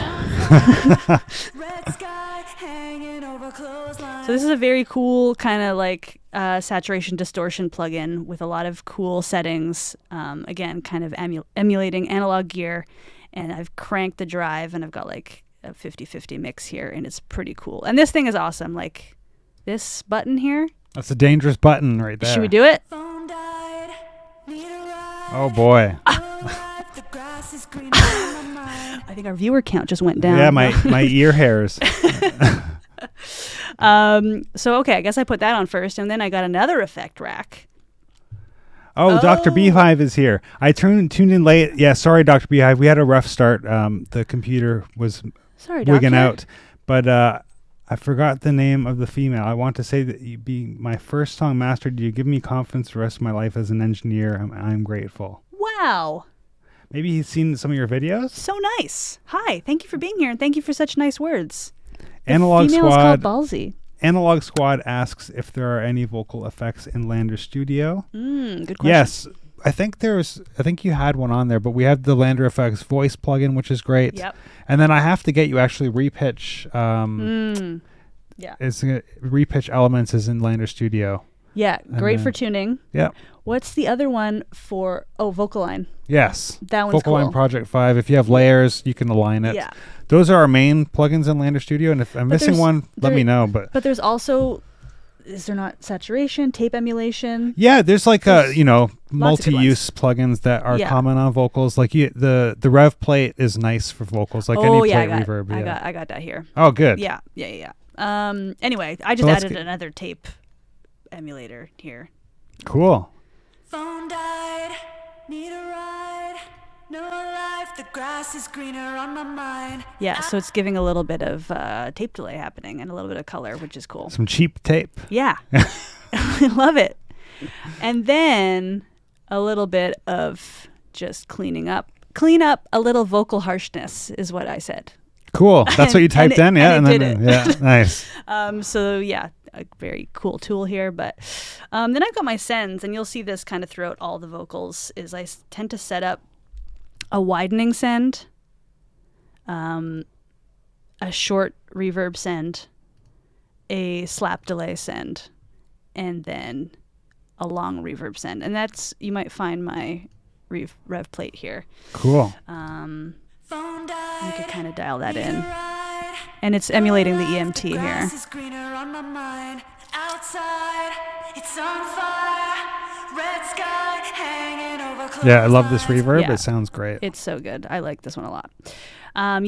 Speaker 1: So this is a very cool kind of like saturation distortion plugin with a lot of cool settings. Again, kind of emulating analog gear. And I've cranked the drive and I've got like a 50-50 mix here and it's pretty cool. And this thing is awesome. Like this button here.
Speaker 2: That's a dangerous button right there.
Speaker 1: Should we do it?
Speaker 2: Oh boy.
Speaker 1: I think our viewer count just went down.
Speaker 2: Yeah, my ear hairs.
Speaker 1: So okay, I guess I put that on first, and then I got another effect rack.
Speaker 2: Oh, Dr. Beehive is here. I tuned in late. Yeah, sorry, Dr. Beehive. We had a rough start. The computer was wigging out. But I forgot the name of the female. I want to say that you be my first song master. Do you give me confidence the rest of my life as an engineer? I'm grateful.
Speaker 1: Wow.
Speaker 2: Maybe he's seen some of your videos?
Speaker 1: So nice. Hi. Thank you for being here, and thank you for such nice words.
Speaker 2: Analog
Speaker 1: female
Speaker 2: Squad.
Speaker 1: Is called Ballsy.
Speaker 2: Analog Squad asks if there are any vocal effects in LANDR Studio.
Speaker 1: Good question.
Speaker 2: Yes, I think you had one on there, but we have the LANDR Effects voice plugin, which is great.
Speaker 1: Yep.
Speaker 2: And then I have to get you actually repitch.
Speaker 1: Yeah.
Speaker 2: Repitch elements is in LANDR Studio.
Speaker 1: Yeah, great for tuning.
Speaker 2: Yeah.
Speaker 1: What's the other one for? Oh, Vocaline.
Speaker 2: Yes.
Speaker 1: That one's
Speaker 2: Vocaline
Speaker 1: cool.
Speaker 2: Project 5. If you have layers, you can align it.
Speaker 1: Yeah.
Speaker 2: Those are our main plugins in LANDR Studio, and if I'm missing one, let me know. But
Speaker 1: there's also, is there not saturation, tape emulation?
Speaker 2: Yeah, there's like multi-use plugins that are common on vocals. Like the Rev plate is nice for vocals, like any plate reverb.
Speaker 1: I got that here.
Speaker 2: Oh, good.
Speaker 1: Yeah. Anyway, I just added another tape emulator here.
Speaker 2: Cool.
Speaker 3: Phone died, need a ride, no life, the grass is greener on my mind.
Speaker 1: Yeah, so it's giving a little bit of tape delay happening and a little bit of color, which is cool.
Speaker 2: Some cheap tape.
Speaker 1: Yeah. I love it. And then a little bit of just clean up a little vocal harshness is what I said.
Speaker 2: Cool. That's what you typed in? Yeah.
Speaker 1: And it did.
Speaker 2: Yeah, nice.
Speaker 1: So yeah, a very cool tool here. But then I've got my sends, and you'll see this kind of throughout all the vocals, is I tend to set up a widening send, a short reverb send, a slap delay send, and then a long reverb send. And that's, you might find my rev plate here.
Speaker 2: Cool.
Speaker 1: You could kind of dial that in. And it's emulating the EMT here.
Speaker 2: Yeah, I love this reverb. Yeah. It sounds great.
Speaker 1: It's so good. I like this one a lot. And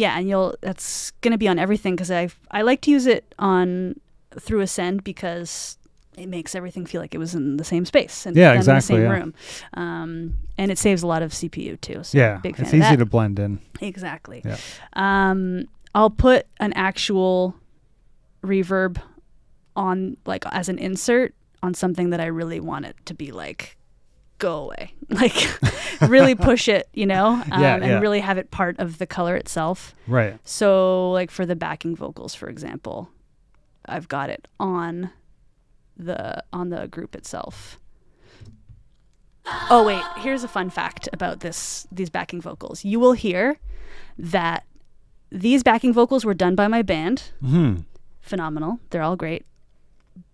Speaker 1: that's going to be on everything because I like to use it through a send because it makes everything feel like it was in the same space and
Speaker 2: in the same
Speaker 1: room. And it saves a lot of CPU too. So
Speaker 2: yeah,
Speaker 1: big fan
Speaker 2: it's
Speaker 1: of
Speaker 2: easy
Speaker 1: that.
Speaker 2: to blend in.
Speaker 1: Exactly.
Speaker 2: Yeah.
Speaker 1: I'll put an actual reverb on, like, as an insert on something that I really want it to be like go away. Like really push it, and
Speaker 2: Yeah.
Speaker 1: really have it part of the color itself.
Speaker 2: Right.
Speaker 1: So like for the backing vocals, for example, I've got it on the group itself. Oh wait, here's a fun fact about these backing vocals. You will hear that these backing vocals were done by my band.
Speaker 2: Mm-hmm.
Speaker 1: Phenomenal. They're all great.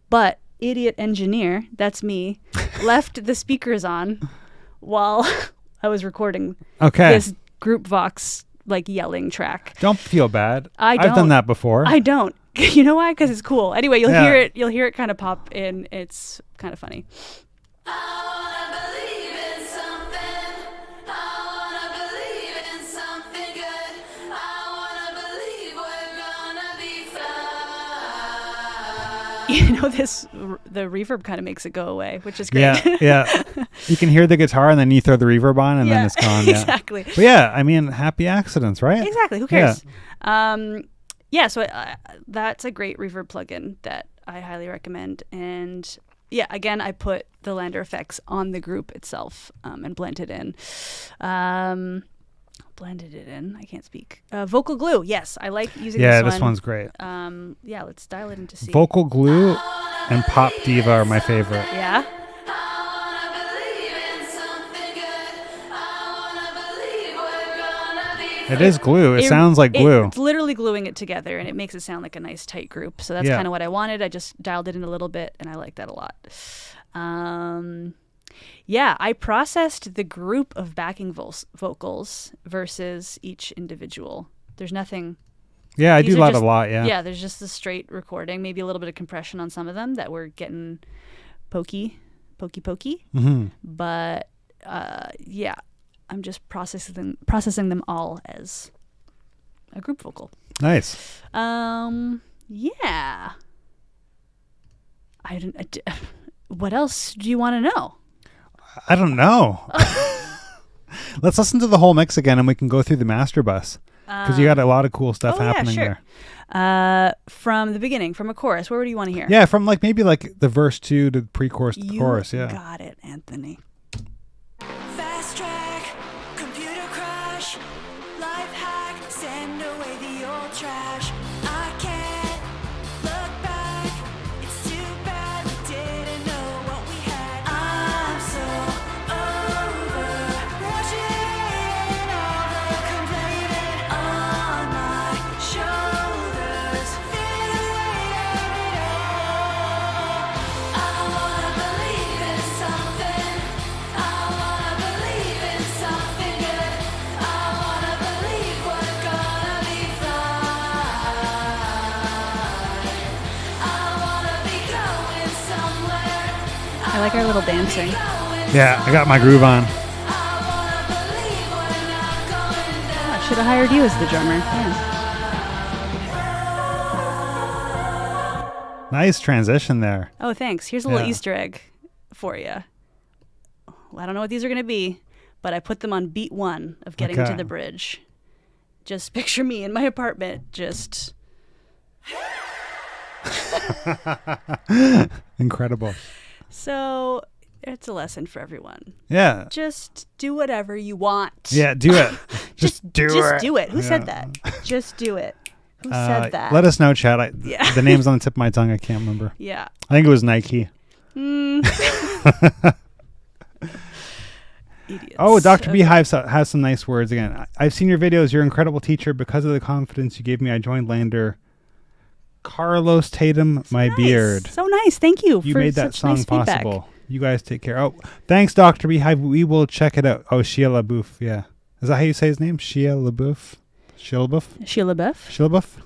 Speaker 1: But idiot engineer, that's me, left the speakers on while I was recording this group vox like yelling track.
Speaker 2: Don't feel bad.
Speaker 1: I've
Speaker 2: done that before.
Speaker 1: I don't. You know why? Because it's cool. Anyway, you'll hear it. You'll hear it kind of pop in. It's kind of funny. The reverb kind of makes it go away, which is great.
Speaker 2: Yeah. You can hear the guitar and then you throw the reverb on and then it's gone. Yeah.
Speaker 1: Exactly.
Speaker 2: But yeah, I mean, happy accidents, right?
Speaker 1: Exactly. Who cares? So that's a great reverb plugin that I highly recommend. And yeah, again, I put the LANDR effects on the group itself and blended it in. I can't speak. Vocal glue. Yes, I like using this one.
Speaker 2: Yeah, this one's great.
Speaker 1: Let's dial it in to see.
Speaker 2: Vocal glue and Pop Diva are my favorite.
Speaker 1: Yeah.
Speaker 2: It is glue. It sounds like glue.
Speaker 1: It's literally gluing it together, and it makes it sound like a nice tight group. So that's kind of what I wanted. I just dialed it in a little bit, and I like that a lot. I processed the group of backing vocals versus each individual. There's nothing.
Speaker 2: Yeah, I do that a lot, yeah.
Speaker 1: Yeah, there's just the straight recording, maybe a little bit of compression on some of them that were getting pokey.
Speaker 2: Mm-hmm.
Speaker 1: But I'm just processing them all as a group vocal.
Speaker 2: Nice.
Speaker 1: Yeah. What else do you want to know?
Speaker 2: I don't know. Let's listen to the whole mix again and we can go through the master bus. Because you got a lot of cool stuff happening there.
Speaker 1: From the beginning, from a chorus, where do you want to hear?
Speaker 2: Yeah, from maybe the verse 2 to the pre-chorus to the chorus. Yeah.
Speaker 1: Got it, Anthony.
Speaker 3: Fast track, computer crash, life hack, send away the old trash. I can't look back, it's too bad we didn't know what we had. I'm so over watching all the complaining on my shoulders, feeling it all. I wanna believe in something. I wanna believe in something good. I wanna believe we're gonna be fine. I wanna be going somewhere.
Speaker 1: I like our little dancing.
Speaker 2: Yeah, I got my groove on.
Speaker 3: I wanna believe we're not going down.
Speaker 1: I should have hired you as the drummer. Yeah.
Speaker 2: Nice transition there.
Speaker 1: Oh, thanks. Here's a little
Speaker 2: Yeah.
Speaker 1: Easter egg for you. I don't know what these are going to be, but I put them on beat 1 of getting
Speaker 2: Okay.
Speaker 1: to the bridge. Just picture me in my apartment, just...
Speaker 2: Incredible.
Speaker 1: So it's a lesson for everyone.
Speaker 2: Yeah.
Speaker 1: Just do whatever you want.
Speaker 2: Yeah, do it. Just do it.
Speaker 1: Just do it. Who
Speaker 2: Yeah.
Speaker 1: said that? Just do it. Who said that?
Speaker 2: Let us know, chat.
Speaker 1: Yeah.
Speaker 2: The name's on the tip of my tongue. I can't remember.
Speaker 1: Yeah.
Speaker 2: I think it was Nike.
Speaker 1: Idiots.
Speaker 2: Oh, Dr. Beehive has some nice words again. I've seen your videos. You're an incredible teacher. Because of the confidence you gave me, I joined LANDR. Carlos Tatum, my
Speaker 1: Nice.
Speaker 2: beard.
Speaker 1: So nice. Thank you.
Speaker 2: You
Speaker 1: for
Speaker 2: made that
Speaker 1: such
Speaker 2: song
Speaker 1: nice feedback.
Speaker 2: possible. You guys take care. Oh, thanks, Dr. Beehive. We will check it out. Oh, Shia LaBeouf. Yeah. Is that how you say his name? Shia LaBeouf? Shia LaBeouf?
Speaker 1: Sheila Buff.
Speaker 2: Shia LaBeouf?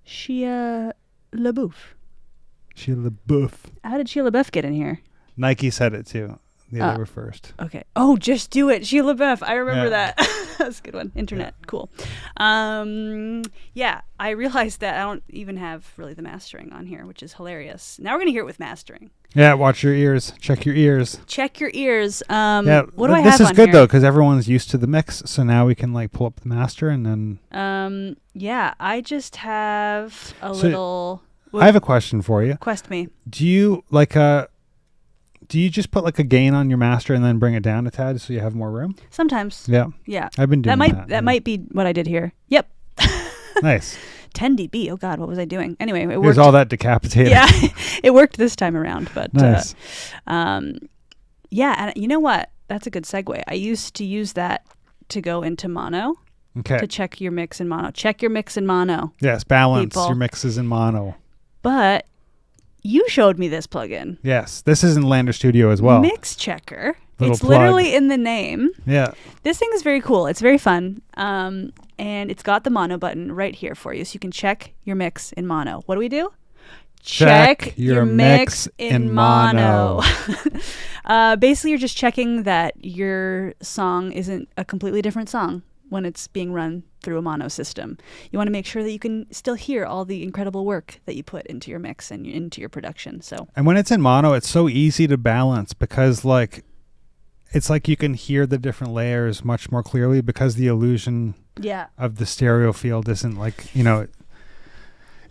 Speaker 1: Shia LaBeouf.
Speaker 2: Shia LaBeouf.
Speaker 1: How did Sheila Buff get in here?
Speaker 2: Nike said it too. Yeah, they were first.
Speaker 1: Okay. Oh, just do it. Sheila Buff. I remember
Speaker 2: Yeah.
Speaker 1: that. That's a good one. Internet.
Speaker 2: Yeah.
Speaker 1: Cool. Yeah, I realized that I don't even have really the mastering on here, which is hilarious. Now we're going to hear it with mastering.
Speaker 2: Yeah, watch your ears. Check your ears.
Speaker 1: Check your ears.
Speaker 2: Yeah,
Speaker 1: What do I have
Speaker 2: this is
Speaker 1: on
Speaker 2: good
Speaker 1: here?
Speaker 2: though because everyone's used to the mix, so now we can pull up the master and then.
Speaker 1: Yeah, I just have a little.
Speaker 2: I have a question for you.
Speaker 1: Quest me.
Speaker 2: Do you do you just put like a gain on your master and then bring it down a tad so you have more room?
Speaker 1: Sometimes.
Speaker 2: Yeah.
Speaker 1: Yeah.
Speaker 2: I've been doing that.
Speaker 1: That might be what I did here. Yep.
Speaker 2: Nice.
Speaker 1: 10 dB. Oh God, what was I doing? Anyway, it worked.
Speaker 2: There's all that decapitated.
Speaker 1: Yeah, it worked this time around. But
Speaker 2: nice.
Speaker 1: Yeah, and you know what? That's a good segue. I used to use that to go into mono.
Speaker 2: Okay.
Speaker 1: To check your mix in mono. Check your mix in mono.
Speaker 2: Yes, balance
Speaker 1: people.
Speaker 2: your mixes in mono.
Speaker 1: But you showed me this plugin.
Speaker 2: Yes, this is in LANDR Studio as well.
Speaker 1: Mix Checker.
Speaker 2: Little
Speaker 1: It's
Speaker 2: plug.
Speaker 1: literally in the name.
Speaker 2: Yeah.
Speaker 1: This thing is very cool. It's very fun. And it's got the mono button right here for you. So you can check your mix in mono. What do we do? Check your mix in mono. Basically, you're just checking that your song isn't a completely different song when it's being run through a mono system. You want to make sure that you can still hear all the incredible work that you put into your mix and into your production.
Speaker 2: And when it's in mono, it's so easy to balance because like it's like you can hear the different layers much more clearly because the illusion of the stereo field isn't like,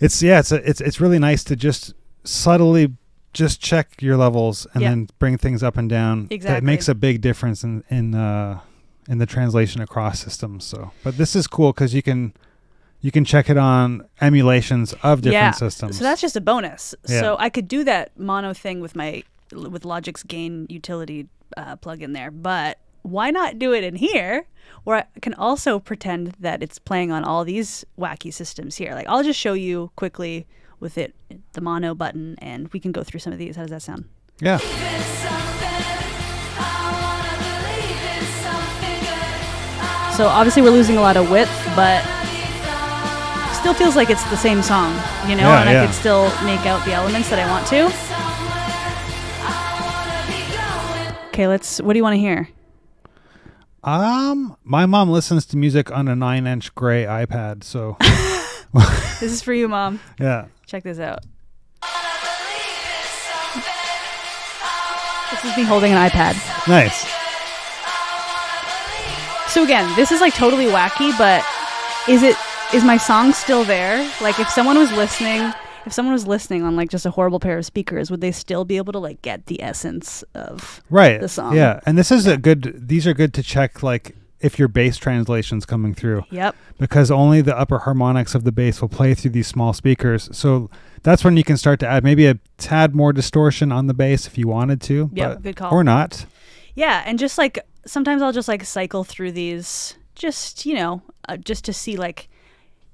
Speaker 2: it's really nice to just subtly just check your levels and then bring things up and down.
Speaker 1: Exactly.
Speaker 2: That makes a big difference in the translation across systems. So, but this is cool because you can check it on emulations of different systems.
Speaker 1: So that's just a bonus.
Speaker 2: Yeah.
Speaker 1: So I could do that mono thing with Logic's gain utility plug in there, but why not do it in here where I can also pretend that it's playing on all these wacky systems here? Like I'll just show you quickly with the mono button, and we can go through some of these. How does that sound?
Speaker 2: Yeah.
Speaker 1: So obviously we're losing a lot of width, but still feels like it's the same song, and I could still make out the elements that I want to. Okay, what do you want to hear?
Speaker 2: My mom listens to music on a 9-inch gray iPad, so
Speaker 1: This is for you, Mom.
Speaker 2: yeah.
Speaker 1: Check this out. This is me holding an iPad.
Speaker 2: Nice.
Speaker 1: So again, this is like totally wacky, but is my song still there? Like if someone was listening on like just a horrible pair of speakers, would they still be able to like get the essence of the song?
Speaker 2: Yeah. And these are good to check like if your bass translation's coming through.
Speaker 1: Yep.
Speaker 2: Because only the upper harmonics of the bass will play through these small speakers. So that's when you can start to add maybe a tad more distortion on the bass if you wanted to.
Speaker 1: Yep, good call.
Speaker 2: Or not.
Speaker 1: Yeah, and just like sometimes I'll just like cycle through these just to see like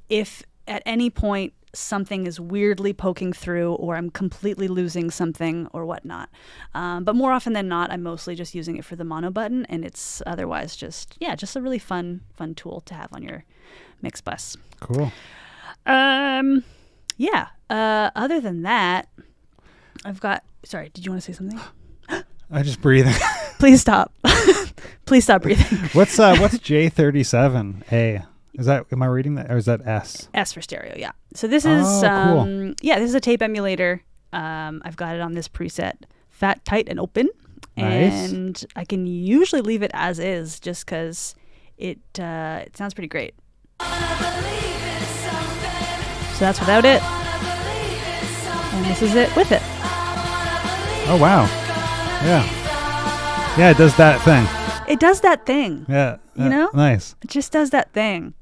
Speaker 1: if at any point something is weirdly poking through or I'm completely losing something or whatnot. But more often than not, I'm mostly just using it for the mono button, and it's otherwise just a really fun tool to have on your mix bus.
Speaker 2: Cool.
Speaker 1: Yeah. Other than that, sorry, did you want to say something?
Speaker 2: I just breathing.
Speaker 1: Please stop. Please stop breathing.
Speaker 2: What's J37A? Am I reading that, or is that S?
Speaker 1: S for stereo, yeah. So this is
Speaker 2: cool.
Speaker 1: This is a tape emulator. I've got it on this preset, fat, tight, and open.
Speaker 2: Nice.
Speaker 1: And I can usually leave it as is just because it sounds pretty great. So that's without it. And this is it with it.
Speaker 2: Oh, wow. Yeah. Yeah, it does that thing.
Speaker 1: It does that thing.
Speaker 2: Yeah.
Speaker 1: Nice. It just does that thing.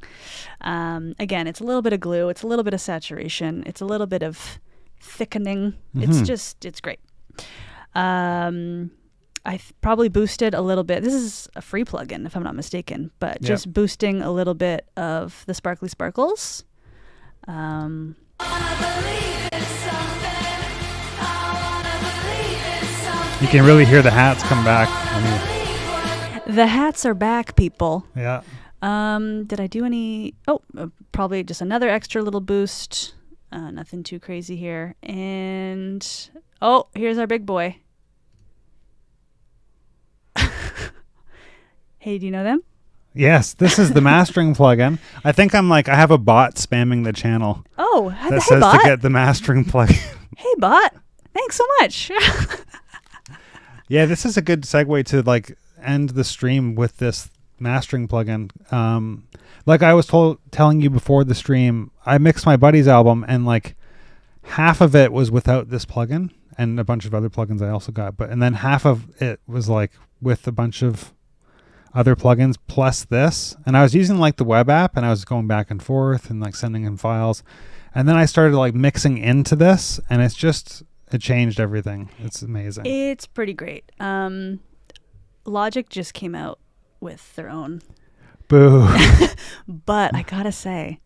Speaker 1: Again, it's a little bit of glue. It's a little bit of saturation. It's a little bit of thickening.
Speaker 2: Mm-hmm.
Speaker 1: It's great. I probably boosted a little bit. This is a free plugin, if I'm not mistaken, but just boosting a little bit of the sparkly sparkles.
Speaker 2: You can really hear the hats come back.
Speaker 1: The hats are back, people.
Speaker 2: Yeah.
Speaker 1: Did I do any? Probably just another extra little boost. Nothing too crazy here. And here's our big boy. Hey, do you know them?
Speaker 2: Yes, this is the mastering plugin. I think I have a bot spamming the channel.
Speaker 1: Oh,
Speaker 2: that
Speaker 1: hey,
Speaker 2: says
Speaker 1: bot.
Speaker 2: to get the mastering plugin.
Speaker 1: Hey, bot. Thanks so much.
Speaker 2: Yeah, this is a good segue to end the stream with this mastering plugin. Like I was telling you before the stream, I mixed my buddy's album and half of it was without this plugin, and a bunch of other plugins I also got. And then half of it was like with a bunch of other plugins plus this. And I was using like the web app, and I was going back and forth and like sending in files. And then I started like mixing into this, and it changed everything. It's amazing.
Speaker 1: It's pretty great. Logic just came out with their own.
Speaker 2: Boo.
Speaker 1: But I gotta say,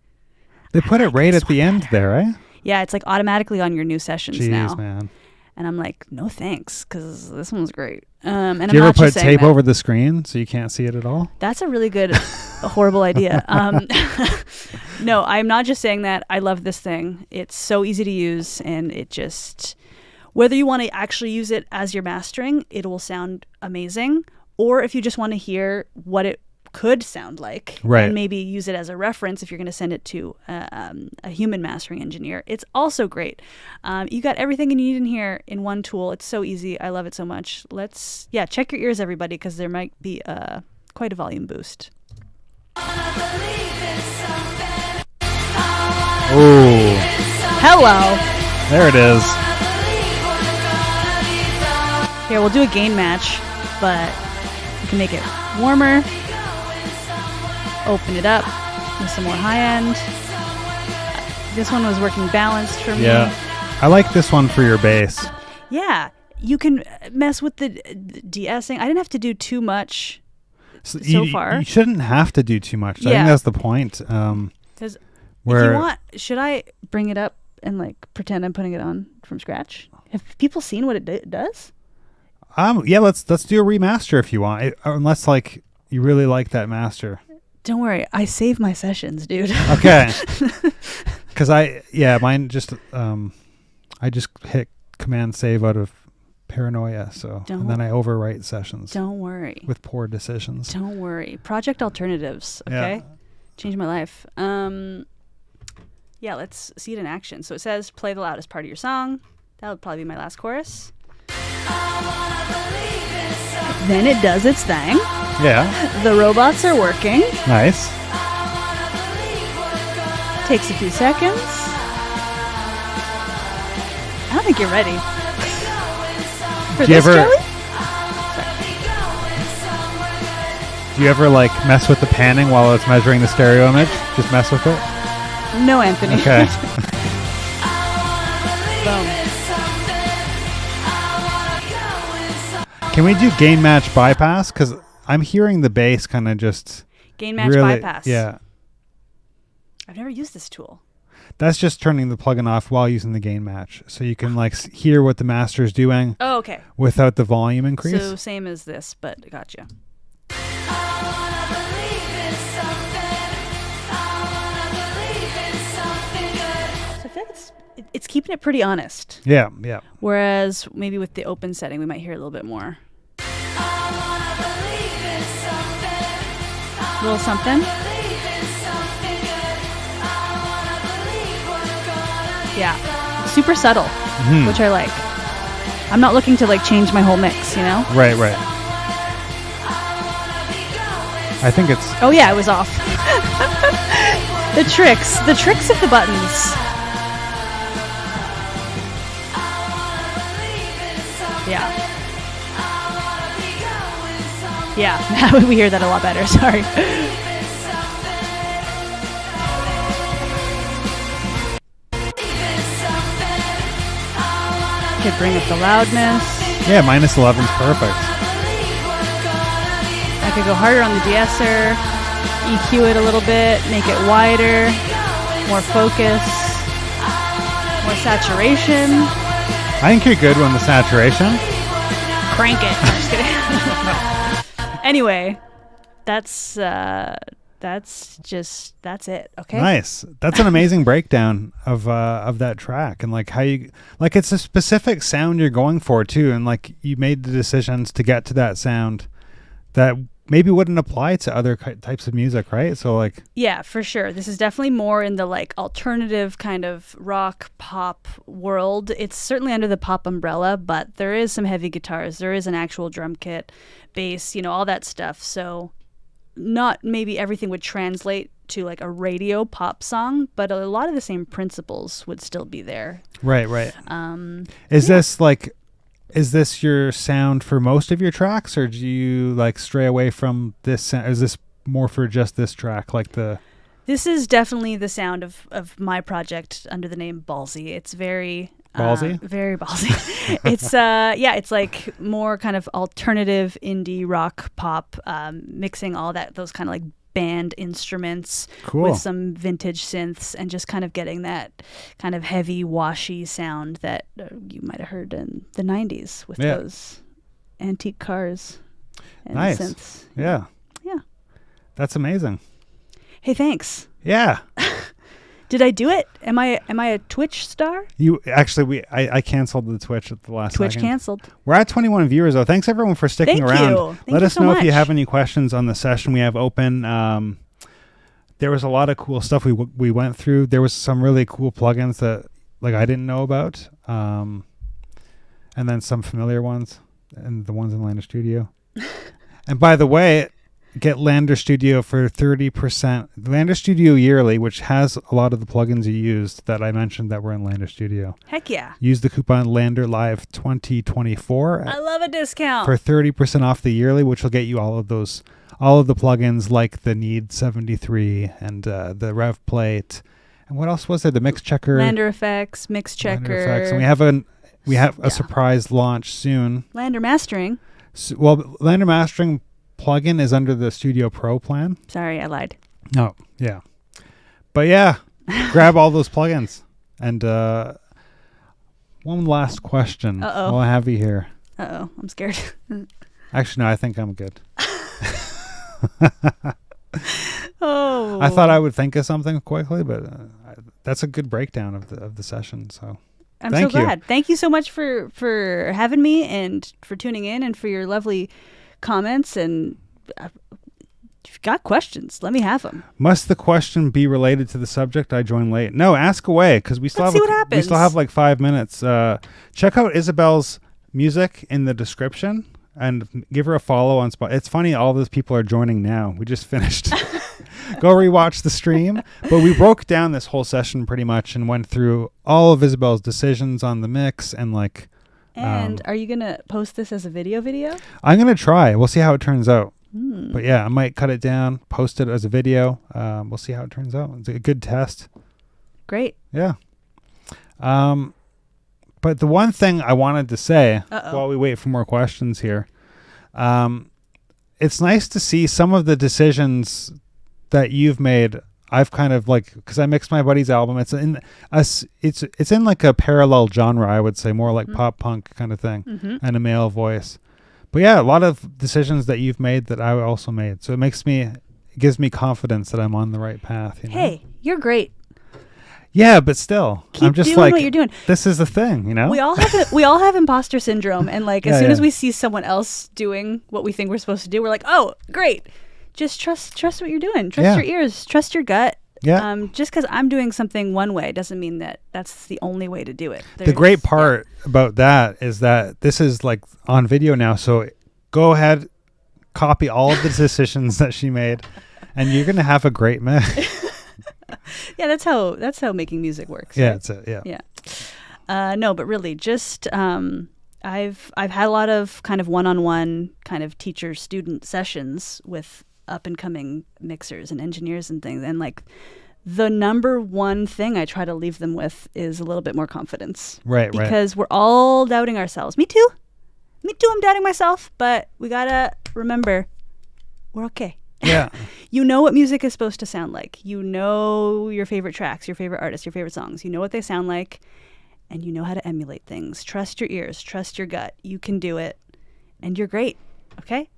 Speaker 2: They put it right at the end there, right?
Speaker 1: yeah, it's like automatically on your new sessions
Speaker 2: Jeez,
Speaker 1: now.
Speaker 2: man.
Speaker 1: And I'm like, no thanks, because this one's great. And
Speaker 2: Do
Speaker 1: I'm
Speaker 2: you ever
Speaker 1: not
Speaker 2: put
Speaker 1: just saying
Speaker 2: tape
Speaker 1: that.
Speaker 2: over the screen so you can't see it at all?
Speaker 1: That's a really good, horrible idea. No, I'm not just saying that. I love this thing. It's so easy to use, and it just, whether you want to actually use it as your mastering, it will sound amazing. Or if you just want to hear what it could sound like,
Speaker 2: Right.
Speaker 1: and maybe use it as a reference if you're going to send it to a human mastering engineer, it's also great. You got everything you need in here in one tool. It's so easy. I love it so much. Check your ears, everybody, because there might be quite a volume boost.
Speaker 2: Oh,
Speaker 1: Hello.
Speaker 2: there it is.
Speaker 1: Here, we'll do a gain match, but you can make it warmer. Open it up with some more high end. This one was working balanced for me.
Speaker 2: Yeah. I like this one for your bass.
Speaker 1: Yeah. You can mess with the de-essing. I didn't have to do too much so far.
Speaker 2: You shouldn't have to do too much. I
Speaker 1: Yeah.
Speaker 2: think that's the point.
Speaker 1: 'Cause
Speaker 2: Where
Speaker 1: if you want, should I bring it up and like pretend I'm putting it on from scratch? Have people seen what it does?
Speaker 2: yeah, let's do a remaster if you want. Unless like you really like that master.
Speaker 1: Don't worry, I save my sessions, dude.
Speaker 2: Okay. Because mine just I just hit Command Save out of paranoia. And then I overwrite sessions.
Speaker 1: Don't worry.
Speaker 2: With poor decisions.
Speaker 1: Don't worry. Project alternatives. Okay.
Speaker 2: Yeah.
Speaker 1: Changed my life. Yeah, let's see it in action. So it says play the loudest part of your song. That would probably be my last chorus. Then it does its thing.
Speaker 2: Yeah.
Speaker 1: The robots are working.
Speaker 2: Nice.
Speaker 1: Takes a few seconds. I don't think you're ready. For
Speaker 2: Do you
Speaker 1: this,
Speaker 2: ever-
Speaker 1: Joey?
Speaker 2: Do you ever like mess with the panning while it's measuring the stereo image? Just mess with it?
Speaker 1: No, Anthony.
Speaker 2: Okay.
Speaker 1: Boom.
Speaker 2: Can we do gain match bypass? Because I'm hearing the bass kind of just
Speaker 1: Gain match
Speaker 2: really,
Speaker 1: bypass.
Speaker 2: Yeah.
Speaker 1: I've never used this tool.
Speaker 2: That's just turning the plugin off while using the gain match. So you can like hear what the master's doing
Speaker 1: Oh, okay.
Speaker 2: without the volume increase.
Speaker 1: So same as this, but gotcha. So I feel like it's keeping it pretty honest.
Speaker 2: Yeah, yeah.
Speaker 1: Whereas maybe with the open setting, we might hear a little bit more. A little something. Yeah, it's super subtle, which I like. I'm not looking to like change my whole mix, you know?
Speaker 2: Right. I think it's...
Speaker 1: Oh yeah, it was off. The tricks of the buttons. Yeah. Yeah, now we hear that a lot better, sorry. Could bring up the loudness.
Speaker 2: Yeah, -11's perfect.
Speaker 1: I could go harder on the de-esser, EQ it a little bit, make it wider, more focus, more saturation.
Speaker 2: I think you're good on the saturation.
Speaker 1: Crank it. I'm just kidding. Anyway, that's it. Okay.
Speaker 2: Nice. That's an amazing breakdown of that track, and like how you like it's a specific sound you're going for too, and like you made the decisions to get to that sound that maybe wouldn't apply to other types of music, right? So like
Speaker 1: Yeah, for sure. This is definitely more in the like alternative kind of rock pop world. It's certainly under the pop umbrella, but there is some heavy guitars. There is an actual drum kit, bass, all that stuff. So not maybe everything would translate to like a radio pop song, but a lot of the same principles would still be there.
Speaker 2: Right. Is this your sound for most of your tracks, or do you like stray away from this? Is this more for just this track?
Speaker 1: This is definitely the sound of my project under the name Ballsy. It's very
Speaker 2: Ballsy?
Speaker 1: Very ballsy. It's it's like more kind of alternative indie rock pop, mixing all those kind of like band instruments with some vintage synths, and just kind of getting that kind of heavy washy sound that you might have heard in the 90s with those antique cars and synths.
Speaker 2: Yeah. That's amazing.
Speaker 1: Hey, thanks.
Speaker 2: Yeah.
Speaker 1: Did I do it? Am I a Twitch star?
Speaker 2: You actually, I canceled the Twitch at the last
Speaker 1: Twitch
Speaker 2: second.
Speaker 1: canceled.
Speaker 2: We're at 21 viewers though. Thanks everyone for sticking around.
Speaker 1: Let
Speaker 2: us
Speaker 1: so
Speaker 2: know
Speaker 1: much.
Speaker 2: if you have any questions on the session we have open. There was a lot of cool stuff we went through. There was some really cool plugins that like I didn't know about, and then some familiar ones, and the ones in LANDR Studio. And by the way, get LANDR Studio for 30%. LANDR Studio yearly, which has a lot of the plugins you used that I mentioned that were in LANDR Studio.
Speaker 1: Heck yeah.
Speaker 2: Use the coupon LANDR Live 2024.
Speaker 1: I love a discount.
Speaker 2: For 30% off the yearly, which will get you all of the plugins like the Need 73 and the Rev Plate. And what else was there? The Mix Checker.
Speaker 1: LANDR Effects, Mix Checker.
Speaker 2: LANDR Effects. And we have a surprise launch soon.
Speaker 1: LANDR Mastering.
Speaker 2: LANDR Mastering plugin is under the Studio Pro plan.
Speaker 1: Sorry, I lied.
Speaker 2: Oh, yeah. But yeah, grab all those plugins. And one last question while I have you here.
Speaker 1: Uh-oh, I'm scared.
Speaker 2: Actually, no, I think I'm good.
Speaker 1: Oh.
Speaker 2: I thought I would think of something quickly, but that's a good breakdown of the session. So
Speaker 1: I'm so glad. Thank you so much for having me and for tuning in and for your lovely comments. And if you've got questions, let me have them.
Speaker 2: Must the question be related to the subject? I joined late. No, ask away, because we still have like 5 minutes. Check out Isabelle's music in the description and give her a follow on Spotify. It's funny, all those people are joining now. We just finished. Go rewatch the stream. But we broke down this whole session pretty much and went through all of Isabelle's decisions on the mix and like.
Speaker 1: And are you going to post this as a video?
Speaker 2: I'm going to try. We'll see how it turns out. But yeah, I might cut it down, post it as a video. We'll see how it turns out. It's a good test.
Speaker 1: Great.
Speaker 2: Yeah. But the one thing I wanted to say while we wait for more questions here, it's nice to see some of the decisions that you've made. I've kind of like, because I mixed my buddy's album. It's in like a parallel genre, I would say, more like pop punk kind of thing, and a male voice. But yeah, a lot of decisions that you've made that I also made. So it gives me confidence that I'm on the right path. You know?
Speaker 1: Hey, you're great.
Speaker 2: Yeah, but still,
Speaker 1: I'm just doing what you're doing.
Speaker 2: This is the thing, you know.
Speaker 1: We all have imposter syndrome, and like as soon as we see someone else doing what we think we're supposed to do, we're like, oh, great. Just trust what you're doing. Trust your ears. Trust your gut.
Speaker 2: Yeah.
Speaker 1: Just because I'm doing something one way doesn't mean that that's the only way to do it.
Speaker 2: The great part about that is that this is like on video now. So go ahead, copy all of the decisions that she made, and you're gonna have a great mix.
Speaker 1: Yeah, that's how making music works.
Speaker 2: Yeah,
Speaker 1: right?
Speaker 2: that's it. Yeah.
Speaker 1: Yeah. No, but really, just I've had a lot of kind of one-on-one kind of teacher-student sessions with up-and-coming mixers and engineers and things, and like the number one thing I try to leave them with is a little bit more confidence.
Speaker 2: Right.
Speaker 1: Because we're all doubting ourselves. Me too. I'm doubting myself, but we gotta remember we're okay.
Speaker 2: Yeah.
Speaker 1: You know what music is supposed to sound like. You know your favorite tracks, your favorite artists, your favorite songs. You know what they sound like, and you know how to emulate things. Trust your ears. Trust your gut. You can do it, and you're great. Okay?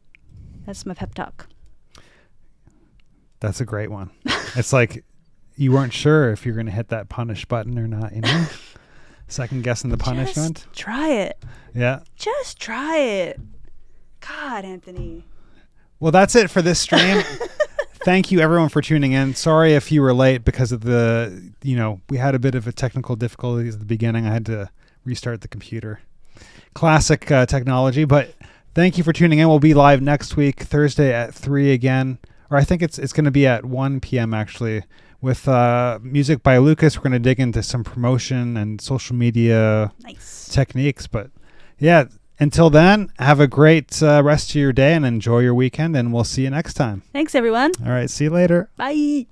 Speaker 1: That's my pep talk.
Speaker 2: That's a great one. It's like you weren't sure if you're going to hit that punish button or not, you know? Second guessing the punishment.
Speaker 1: Just try it.
Speaker 2: Yeah.
Speaker 1: Just try it. God, Anthony.
Speaker 2: Well, that's it for this stream. Thank you, everyone, for tuning in. Sorry if you were late because of we had a bit of a technical difficulties at the beginning. I had to restart the computer. Classic technology, but thank you for tuning in. We'll be live next week, Thursday at 3 again. or I think it's going to be at 1 p.m. actually, with music by Lucas. We're going to dig into some promotion and social media techniques. But yeah, until then, have a great rest of your day and enjoy your weekend, and we'll see you next time.
Speaker 1: Thanks, everyone.
Speaker 2: All right, see you later.
Speaker 1: Bye.